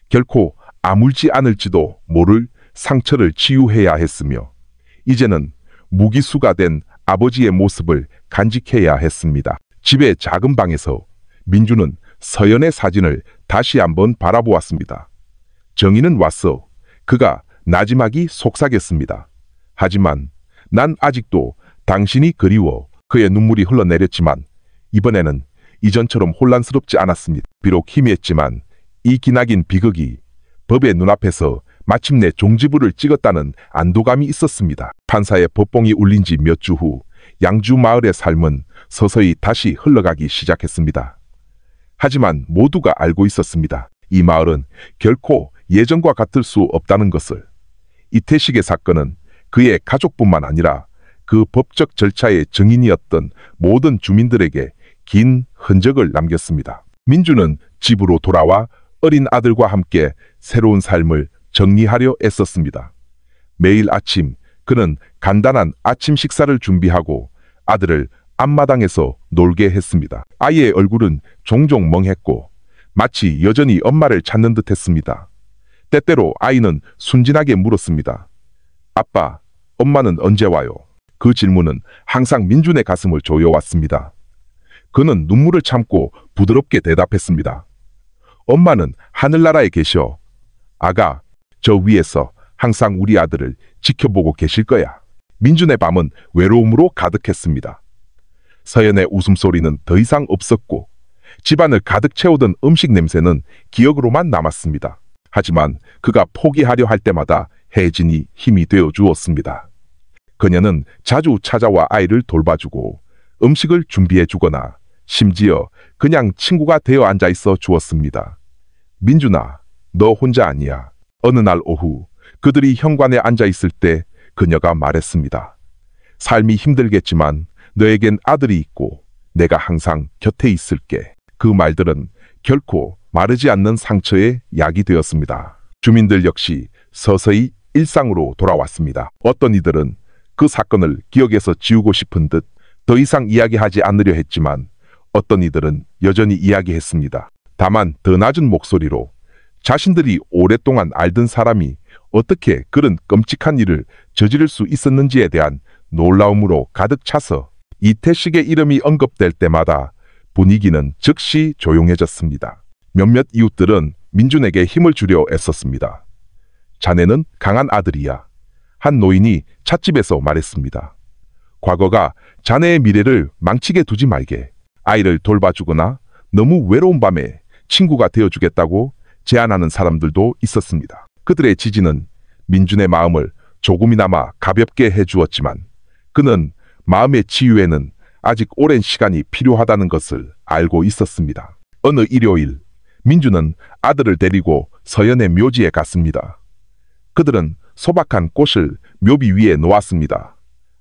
결코 아물지 않을지도 모를 상처를 치유해야 했으며 이제는 무기수가 된 아버지의 모습을 간직해야 했습니다. 집의 작은 방에서 민준은 서연의 사진을 다시 한번 바라보았습니다. 정의는 왔어. 그가 나지막이 속삭였습니다. 하지만 난 아직도 당신이 그리워. 그의 눈물이 흘러내렸지만 이번에는 이전처럼 혼란스럽지 않았습니다. 비록 희미했지만 이 기나긴 비극이 법의 눈앞에서 마침내 종지부를 찍었다는 안도감이 있었습니다. 판사의 법봉이 울린 지 몇 주 후 양주 마을의 삶은 서서히 다시 흘러가기 시작했습니다. 하지만 모두가 알고 있었습니다. 이 마을은 결코 예전과 같을 수 없다는 것을. 이태식의 사건은 그의 가족뿐만 아니라 그 법적 절차의 증인이었던 모든 주민들에게 긴 흔적을 남겼습니다. 민준은 집으로 돌아와 어린 아들과 함께 새로운 삶을 정리하려 애썼습니다. 매일 아침 그는 간단한 아침 식사를 준비하고 아들을 앞마당에서 놀게 했습니다. 아이의 얼굴은 종종 멍했고 마치 여전히 엄마를 찾는 듯 했습니다. 때때로 아이는 순진하게 물었습니다. 아빠, 엄마는 언제 와요? 그 질문은 항상 민준의 가슴을 조여왔습니다. 그는 눈물을 참고 부드럽게 대답했습니다. 엄마는 하늘나라에 계셔. 아가, 저 위에서 항상 우리 아들을 지켜보고 계실 거야. 민준의 밤은 외로움으로 가득했습니다. 서연의 웃음소리는 더 이상 없었고 집안을 가득 채우던 음식 냄새는 기억으로만 남았습니다. 하지만 그가 포기하려 할 때마다 혜진이 힘이 되어 주었습니다. 그녀는 자주 찾아와 아이를 돌봐주고 음식을 준비해 주거나 심지어 그냥 친구가 되어 앉아 있어 주었습니다. 민준아, 너 혼자 아니야. 어느 날 오후 그들이 현관에 앉아 있을 때 그녀가 말했습니다. 삶이 힘들겠지만 너에겐 아들이 있고 내가 항상 곁에 있을게. 그 말들은 결코 마르지 않는 상처의 약이 되었습니다. 주민들 역시 서서히 일상으로 돌아왔습니다. 어떤 이들은 그 사건을 기억에서 지우고 싶은 듯 더 이상 이야기하지 않으려 했지만 어떤 이들은 여전히 이야기했습니다. 다만 더 낮은 목소리로 자신들이 오랫동안 알던 사람이 어떻게 그런 끔찍한 일을 저지를 수 있었는지에 대한 놀라움으로 가득 차서 이태식의 이름이 언급될 때마다 분위기는 즉시 조용해졌습니다. 몇몇 이웃들은 민준에게 힘을 주려 애썼습니다. 자네는 강한 아들이야. 한 노인이 찻집에서 말했습니다. 과거가 자네의 미래를 망치게 두지 말게. 아이를 돌봐주거나 너무 외로운 밤에 친구가 되어주겠다고 제안하는 사람들도 있었습니다. 그들의 지지는 민준의 마음을 조금이나마 가볍게 해주었지만 그는 마음의 치유에는 아직 오랜 시간이 필요하다는 것을 알고 있었습니다. 어느 일요일 민준은 아들을 데리고 서연의 묘지에 갔습니다. 그들은 소박한 꽃을 묘비 위에 놓았습니다.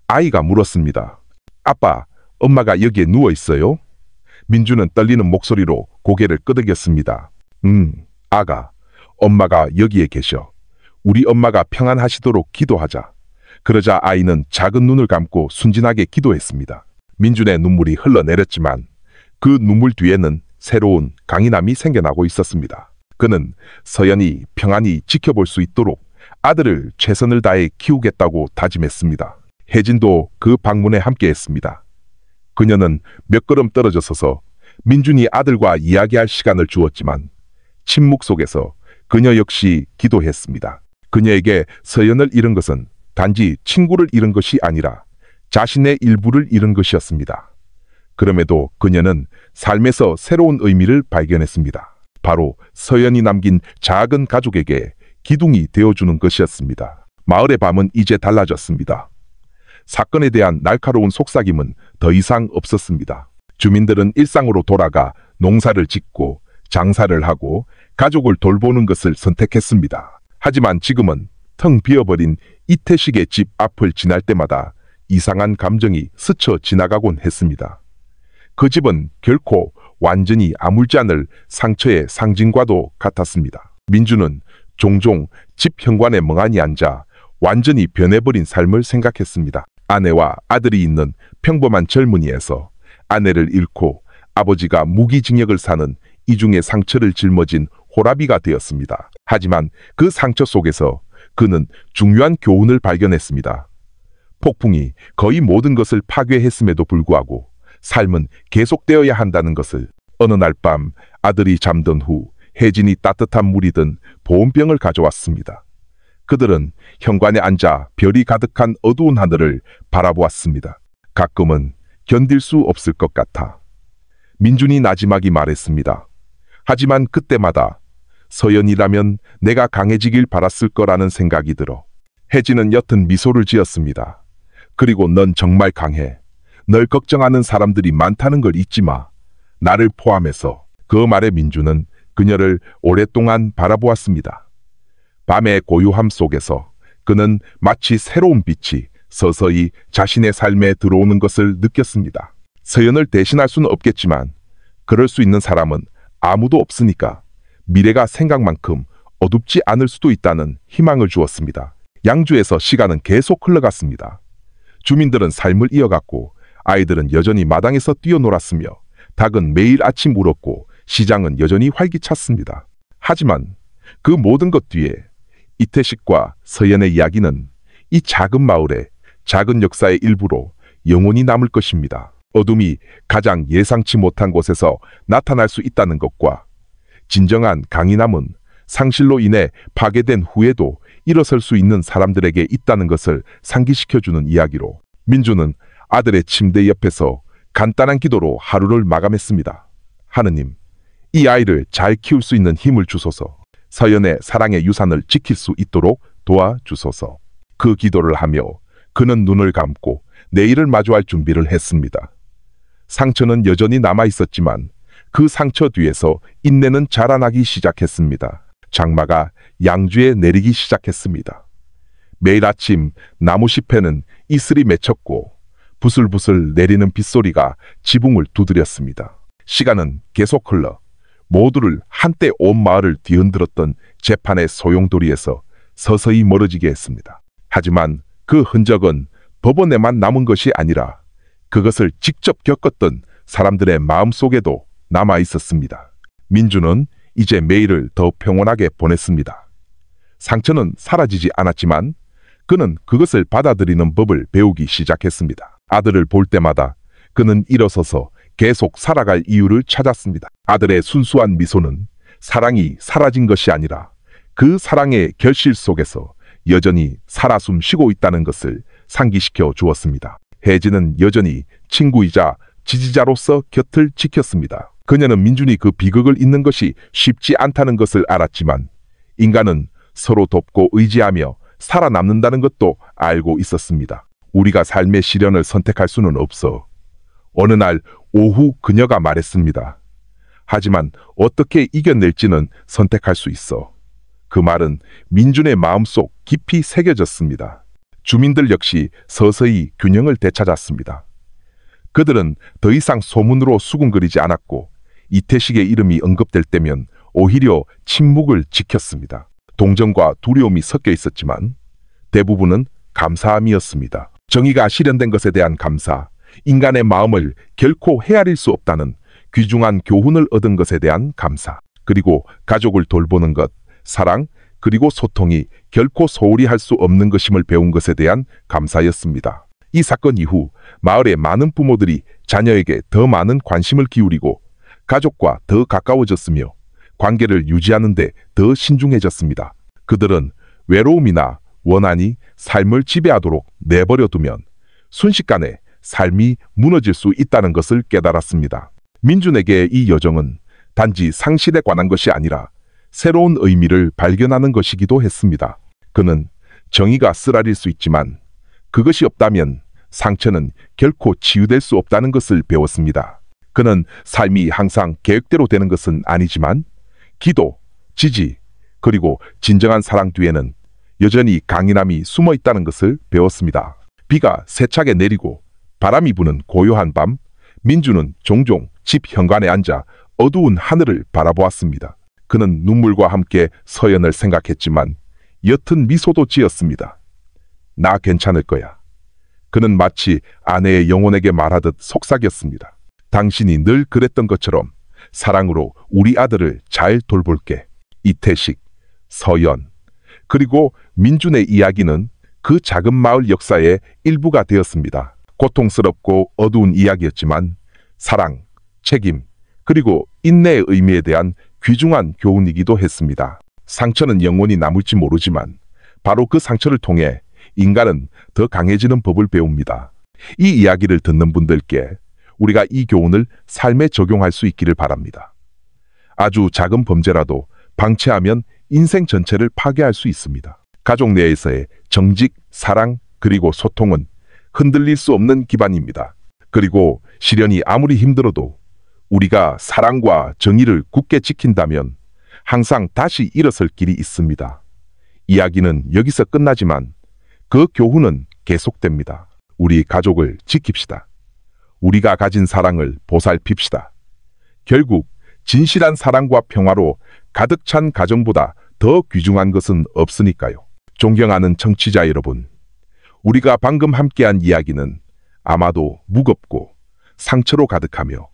아이가 물었습니다. 아빠, 엄마가 여기에 누워 있어요? 민주는 떨리는 목소리로 고개를 끄덕였습니다. 아가, 엄마가 여기에 계셔. 우리 엄마가 평안하시도록 기도하자. 그러자 아이는 작은 눈을 감고 순진하게 기도했습니다. 민준의 눈물이 흘러내렸지만 그 눈물 뒤에는 새로운 강인함이 생겨나고 있었습니다. 그는 서연이 평안히 지켜볼 수 있도록 아들을 최선을 다해 키우겠다고 다짐했습니다. 혜진도 그 방문에 함께했습니다. 그녀는 몇 걸음 떨어져 서서 민준이 아들과 이야기할 시간을 주었지만 침묵 속에서 그녀 역시 기도했습니다. 그녀에게 서연을 잃은 것은 단지 친구를 잃은 것이 아니라 자신의 일부를 잃은 것이었습니다. 그럼에도 그녀는 삶에서 새로운 의미를 발견했습니다. 바로 서연이 남긴 작은 가족에게 기둥이 되어주는 것이었습니다. 마을의 밤은 이제 달라졌습니다. 사건에 대한 날카로운 속삭임은 더 이상 없었습니다. 주민들은 일상으로 돌아가 농사를 짓고 장사를 하고 가족을 돌보는 것을 선택했습니다. 하지만 지금은 텅 비어버린 이태식의 집 앞을 지날 때마다 이상한 감정이 스쳐 지나가곤 했습니다. 그 집은 결코 완전히 아물지 않을 상처의 상징과도 같았습니다. 민주는 종종 집 현관에 멍하니 앉아 완전히 변해버린 삶을 생각했습니다. 아내와 아들이 있는 평범한 젊은이에서 아내를 잃고 아버지가 무기징역을 사는 이중의 상처를 짊어진 호라비가 되었습니다. 하지만 그 상처 속에서 그는 중요한 교훈을 발견했습니다. 폭풍이 거의 모든 것을 파괴했음에도 불구하고 삶은 계속되어야 한다는 것을. 어느 날 밤 아들이 잠든 후 혜진이 따뜻한 물이 든 보온병을 가져왔습니다. 그들은 현관에 앉아 별이 가득한 어두운 하늘을 바라보았습니다. 가끔은 견딜 수 없을 것 같아. 민준이 나지막이 말했습니다. 하지만 그때마다 서연이라면 내가 강해지길 바랐을 거라는 생각이 들어. 혜진은 옅은 미소를 지었습니다. 그리고 넌 정말 강해. 널 걱정하는 사람들이 많다는 걸 잊지 마. 나를 포함해서. 그 말에 민준은 그녀를 오랫동안 바라보았습니다. 밤의 고요함 속에서 그는 마치 새로운 빛이 서서히 자신의 삶에 들어오는 것을 느꼈습니다. 서연을 대신할 수는 없겠지만 그럴 수 있는 사람은 아무도 없으니까 미래가 생각만큼 어둡지 않을 수도 있다는 희망을 주었습니다. 양주에서 시간은 계속 흘러갔습니다. 주민들은 삶을 이어갔고 아이들은 여전히 마당에서 뛰어놀았으며 닭은 매일 아침 울었고 시장은 여전히 활기찼습니다. 하지만 그 모든 것 뒤에 이태식과 서연의 이야기는 이 작은 마을의 작은 역사의 일부로 영원히 남을 것입니다. 어둠이 가장 예상치 못한 곳에서 나타날 수 있다는 것과 진정한 강인함은 상실로 인해 파괴된 후에도 일어설 수 있는 사람들에게 있다는 것을 상기시켜주는 이야기로 민주는 아들의 침대 옆에서 간단한 기도로 하루를 마감했습니다. 하느님, 이 아이를 잘 키울 수 있는 힘을 주소서. 서연의 사랑의 유산을 지킬 수 있도록 도와주소서. 그 기도를 하며 그는 눈을 감고 내일을 마주할 준비를 했습니다. 상처는 여전히 남아 있었지만 그 상처 뒤에서 인내는 자라나기 시작했습니다. 장마가 양주에 내리기 시작했습니다. 매일 아침 나무 잎에는 이슬이 맺혔고 부슬부슬 내리는 빗소리가 지붕을 두드렸습니다. 시간은 계속 흘러 모두를 한때 온 마을을 뒤흔들었던 재판의 소용돌이에서 서서히 멀어지게 했습니다. 하지만 그 흔적은 법원에만 남은 것이 아니라 그것을 직접 겪었던 사람들의 마음속에도 남아 있었습니다. 민주는 이제 매일을 더 평온하게 보냈습니다. 상처는 사라지지 않았지만 그는 그것을 받아들이는 법을 배우기 시작했습니다. 아들을 볼 때마다 그는 일어서서 계속 살아갈 이유를 찾았습니다. 아들의 순수한 미소는 사랑이 사라진 것이 아니라 그 사랑의 결실 속에서 여전히 살아 숨쉬고 있다는 것을 상기시켜 주었습니다. 혜진은 여전히 친구이자 지지자로서 곁을 지켰습니다. 그녀는 민준이 그 비극을 잇는 것이 쉽지 않다는 것을 알았지만 인간은 서로 돕고 의지하며 살아남는다는 것도 알고 있었습니다. 우리가 삶의 시련을 선택할 수는 없어. 어느 날 오후 그녀가 말했습니다. 하지만 어떻게 이겨낼지는 선택할 수 있어. 그 말은 민준의 마음속 깊이 새겨졌습니다. 주민들 역시 서서히 균형을 되찾았습니다. 그들은 더 이상 소문으로 수군거리지 않았고 이태식의 이름이 언급될 때면 오히려 침묵을 지켰습니다. 동정과 두려움이 섞여 있었지만 대부분은 감사함이었습니다. 정의가 실현된 것에 대한 감사, 인간의 마음을 결코 헤아릴 수 없다는 귀중한 교훈을 얻은 것에 대한 감사, 그리고 가족을 돌보는 것, 사랑, 그리고 소통이 결코 소홀히 할 수 없는 것임을 배운 것에 대한 감사였습니다. 이 사건 이후 마을의 많은 부모들이 자녀에게 더 많은 관심을 기울이고 가족과 더 가까워졌으며 관계를 유지하는 데 더 신중해졌습니다. 그들은 외로움이나 원한이 삶을 지배하도록 내버려 두면 순식간에 삶이 무너질 수 있다는 것을 깨달았습니다. 민준에게 이 여정은 단지 상실에 관한 것이 아니라 새로운 의미를 발견하는 것이기도 했습니다. 그는 정의가 쓰라릴 수 있지만 그것이 없다면 상처는 결코 치유될 수 없다는 것을 배웠습니다. 그는 삶이 항상 계획대로 되는 것은 아니지만 기도, 지지, 그리고 진정한 사랑 뒤에는 여전히 강인함이 숨어 있다는 것을 배웠습니다. 비가 세차게 내리고 바람이 부는 고요한 밤, 민주는 종종 집 현관에 앉아 어두운 하늘을 바라보았습니다. 그는 눈물과 함께 서연을 생각했지만 옅은 미소도 지었습니다. 나 괜찮을 거야. 그는 마치 아내의 영혼에게 말하듯 속삭였습니다. 당신이 늘 그랬던 것처럼 사랑으로 우리 아들을 잘 돌볼게. 이태식, 서연, 그리고 민준의 이야기는 그 작은 마을 역사의 일부가 되었습니다. 고통스럽고 어두운 이야기였지만 사랑, 책임, 그리고 인내의 의미에 대한 귀중한 교훈이기도 했습니다. 상처는 영원히 남을지 모르지만 바로 그 상처를 통해 인간은 더 강해지는 법을 배웁니다. 이 이야기를 듣는 분들께 우리가 이 교훈을 삶에 적용할 수 있기를 바랍니다. 아주 작은 범죄라도 방치하면 인생 전체를 파괴할 수 있습니다. 가족 내에서의 정직, 사랑, 그리고 소통은 흔들릴 수 없는 기반입니다. 그리고 시련이 아무리 힘들어도 우리가 사랑과 정의를 굳게 지킨다면 항상 다시 일어설 길이 있습니다. 이야기는 여기서 끝나지만 그 교훈은 계속됩니다. 우리 가족을 지킵시다. 우리가 가진 사랑을 보살핍시다. 결국 진실한 사랑과 평화로 가득 찬 가정보다 더 귀중한 것은 없으니까요. 존경하는 청취자 여러분, 우리가 방금 함께한 이야기는 아마도 무겁고 상처로 가득하며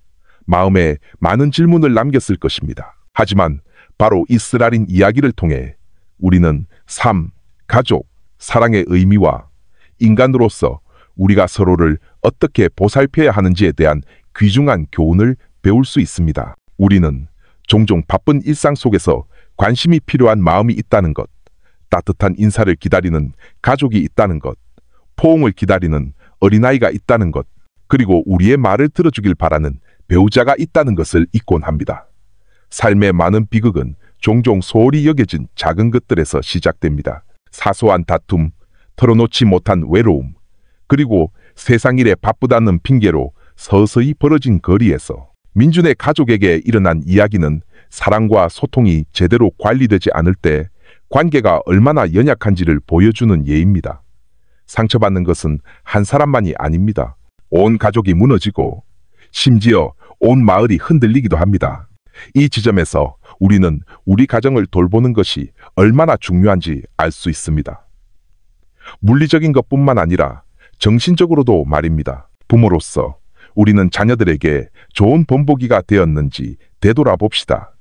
마음에 많은 질문을 남겼을 것입니다. 하지만 바로 이 쓰라린 이야기를 통해 우리는 삶, 가족, 사랑의 의미와 인간으로서 우리가 서로를 어떻게 보살펴야 하는지에 대한 귀중한 교훈을 배울 수 있습니다. 우리는 종종 바쁜 일상 속에서 관심이 필요한 마음이 있다는 것, 따뜻한 인사를 기다리는 가족이 있다는 것, 포옹을 기다리는 어린아이가 있다는 것, 그리고 우리의 말을 들어주길 바라는 배우자가 있다는 것을 잊곤 합니다. 삶의 많은 비극은 종종 소홀히 여겨진 작은 것들에서 시작됩니다. 사소한 다툼, 털어놓지 못한 외로움, 그리고 세상 일에 바쁘다는 핑계로 서서히 벌어진 거리에서 민준의 가족에게 일어난 이야기는 사랑과 소통이 제대로 관리되지 않을 때 관계가 얼마나 연약한지를 보여주는 예입니다. 상처받는 것은 한 사람만이 아닙니다. 온 가족이 무너지고 심지어 온 마을이 흔들리기도 합니다. 이 지점에서 우리는 우리 가정을 돌보는 것이 얼마나 중요한지 알 수 있습니다. 물리적인 것뿐만 아니라 정신적으로도 말입니다. 부모로서 우리는 자녀들에게 좋은 본보기가 되었는지 되돌아봅시다.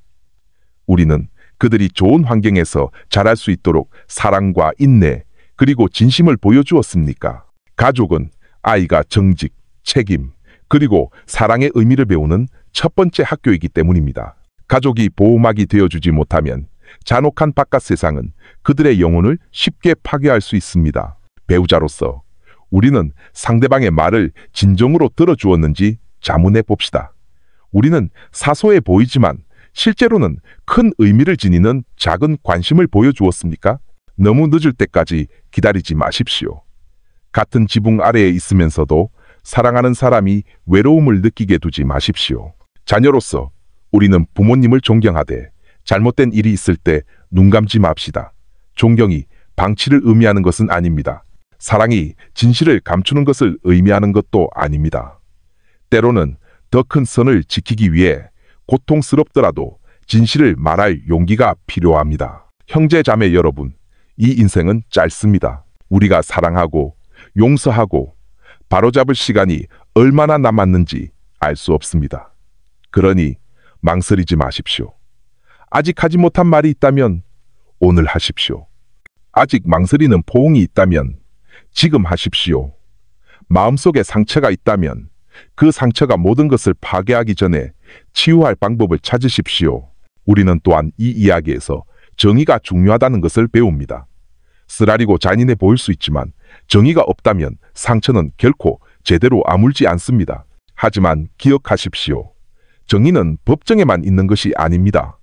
우리는 그들이 좋은 환경에서 자랄 수 있도록 사랑과 인내, 그리고 진심을 보여주었습니까? 가족은 아이가 정직, 책임, 그리고 사랑의 의미를 배우는 첫 번째 학교이기 때문입니다. 가족이 보호막이 되어주지 못하면 잔혹한 바깥 세상은 그들의 영혼을 쉽게 파괴할 수 있습니다. 배우자로서 우리는 상대방의 말을 진정으로 들어주었는지 자문해 봅시다. 우리는 사소해 보이지만 실제로는 큰 의미를 지니는 작은 관심을 보여주었습니까? 너무 늦을 때까지 기다리지 마십시오. 같은 지붕 아래에 있으면서도 사랑하는 사람이 외로움을 느끼게 두지 마십시오. 자녀로서 우리는 부모님을 존경하되 잘못된 일이 있을 때 눈 감지 맙시다. 존경이 방치를 의미하는 것은 아닙니다. 사랑이 진실을 감추는 것을 의미하는 것도 아닙니다. 때로는 더 큰 선을 지키기 위해 고통스럽더라도 진실을 말할 용기가 필요합니다. 형제 자매 여러분, 이 인생은 짧습니다. 우리가 사랑하고 용서하고 바로잡을 시간이 얼마나 남았는지 알 수 없습니다. 그러니 망설이지 마십시오. 아직 하지 못한 말이 있다면 오늘 하십시오. 아직 망설이는 포옹이 있다면 지금 하십시오. 마음속에 상처가 있다면 그 상처가 모든 것을 파괴하기 전에 치유할 방법을 찾으십시오. 우리는 또한 이 이야기에서 정의가 중요하다는 것을 배웁니다. 쓰라리고 잔인해 보일 수 있지만 정의가 없다면 상처는 결코 제대로 아물지 않습니다. 하지만 기억하십시오. 정의는 법정에만 있는 것이 아닙니다.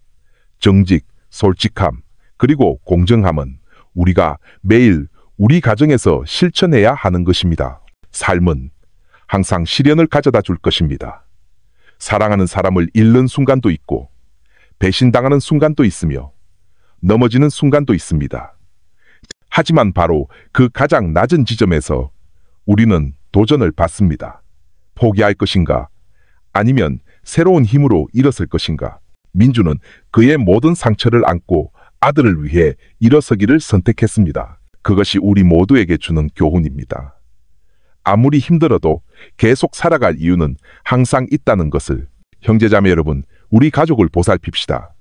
정직, 솔직함, 그리고 공정함은 우리가 매일 우리 가정에서 실천해야 하는 것입니다. 삶은 항상 시련을 가져다 줄 것입니다. 사랑하는 사람을 잃는 순간도 있고 배신당하는 순간도 있으며 넘어지는 순간도 있습니다. 하지만 바로 그 가장 낮은 지점에서 우리는 도전을 받습니다. 포기할 것인가? 아니면 새로운 힘으로 일어설 것인가? 민주는 그의 모든 상처를 안고 아들을 위해 일어서기를 선택했습니다. 그것이 우리 모두에게 주는 교훈입니다. 아무리 힘들어도 계속 살아갈 이유는 항상 있다는 것을. 형제자매 여러분, 우리 가족을 보살핍시다.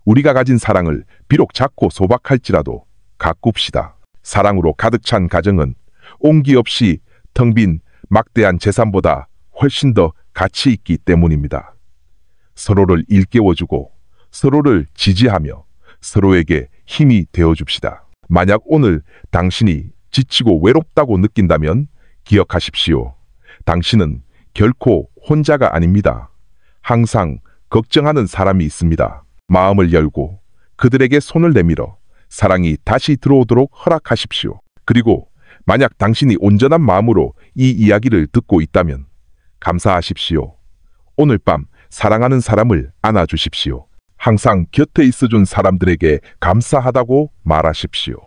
우리가 가진 사랑을 비록 작고 소박할지라도 가꿉시다. 사랑으로 가득 찬 가정은 온기 없이 텅 빈 막대한 재산보다 훨씬 더 가치 있기 때문입니다. 서로를 일깨워주고 서로를 지지하며 서로에게 힘이 되어줍시다. 만약 오늘 당신이 지치고 외롭다고 느낀다면 기억하십시오. 당신은 결코 혼자가 아닙니다. 항상 걱정하는 사람이 있습니다. 마음을 열고 그들에게 손을 내밀어 사랑이 다시 들어오도록 허락하십시오. 그리고 만약 당신이 온전한 마음으로 이 이야기를 듣고 있다면 감사하십시오. 오늘 밤 사랑하는 사람을 안아주십시오. 항상 곁에 있어준 사람들에게 감사하다고 말하십시오.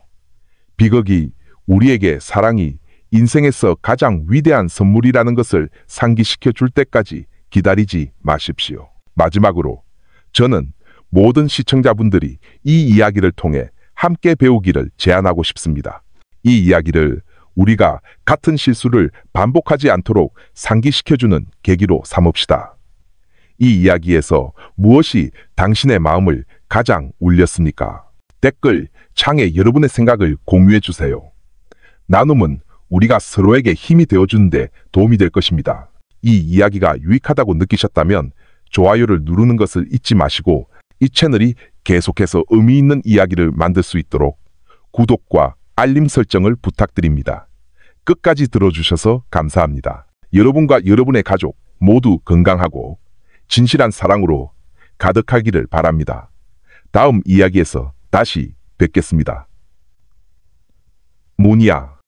비극이 우리에게 사랑이 인생에서 가장 위대한 선물이라는 것을 상기시켜 줄 때까지 기다리지 마십시오. 마지막으로 저는 모든 시청자분들이 이 이야기를 통해 함께 배우기를 제안하고 싶습니다. 이 이야기를 우리가 같은 실수를 반복하지 않도록 상기시켜주는 계기로 삼읍시다. 이 이야기에서 무엇이 당신의 마음을 가장 울렸습니까? 댓글 창에 여러분의 생각을 공유해 주세요. 나눔은 우리가 서로에게 힘이 되어주는데 도움이 될 것입니다. 이 이야기가 유익하다고 느끼셨다면 좋아요를 누르는 것을 잊지 마시고 이 채널이 계속해서 의미 있는 이야기를 만들 수 있도록 구독과 알림 설정을 부탁드립니다. 끝까지 들어주셔서 감사합니다. 여러분과 여러분의 가족 모두 건강하고 진실한 사랑으로 가득하기를 바랍니다. 다음 이야기에서 다시 뵙겠습니다. 문이야.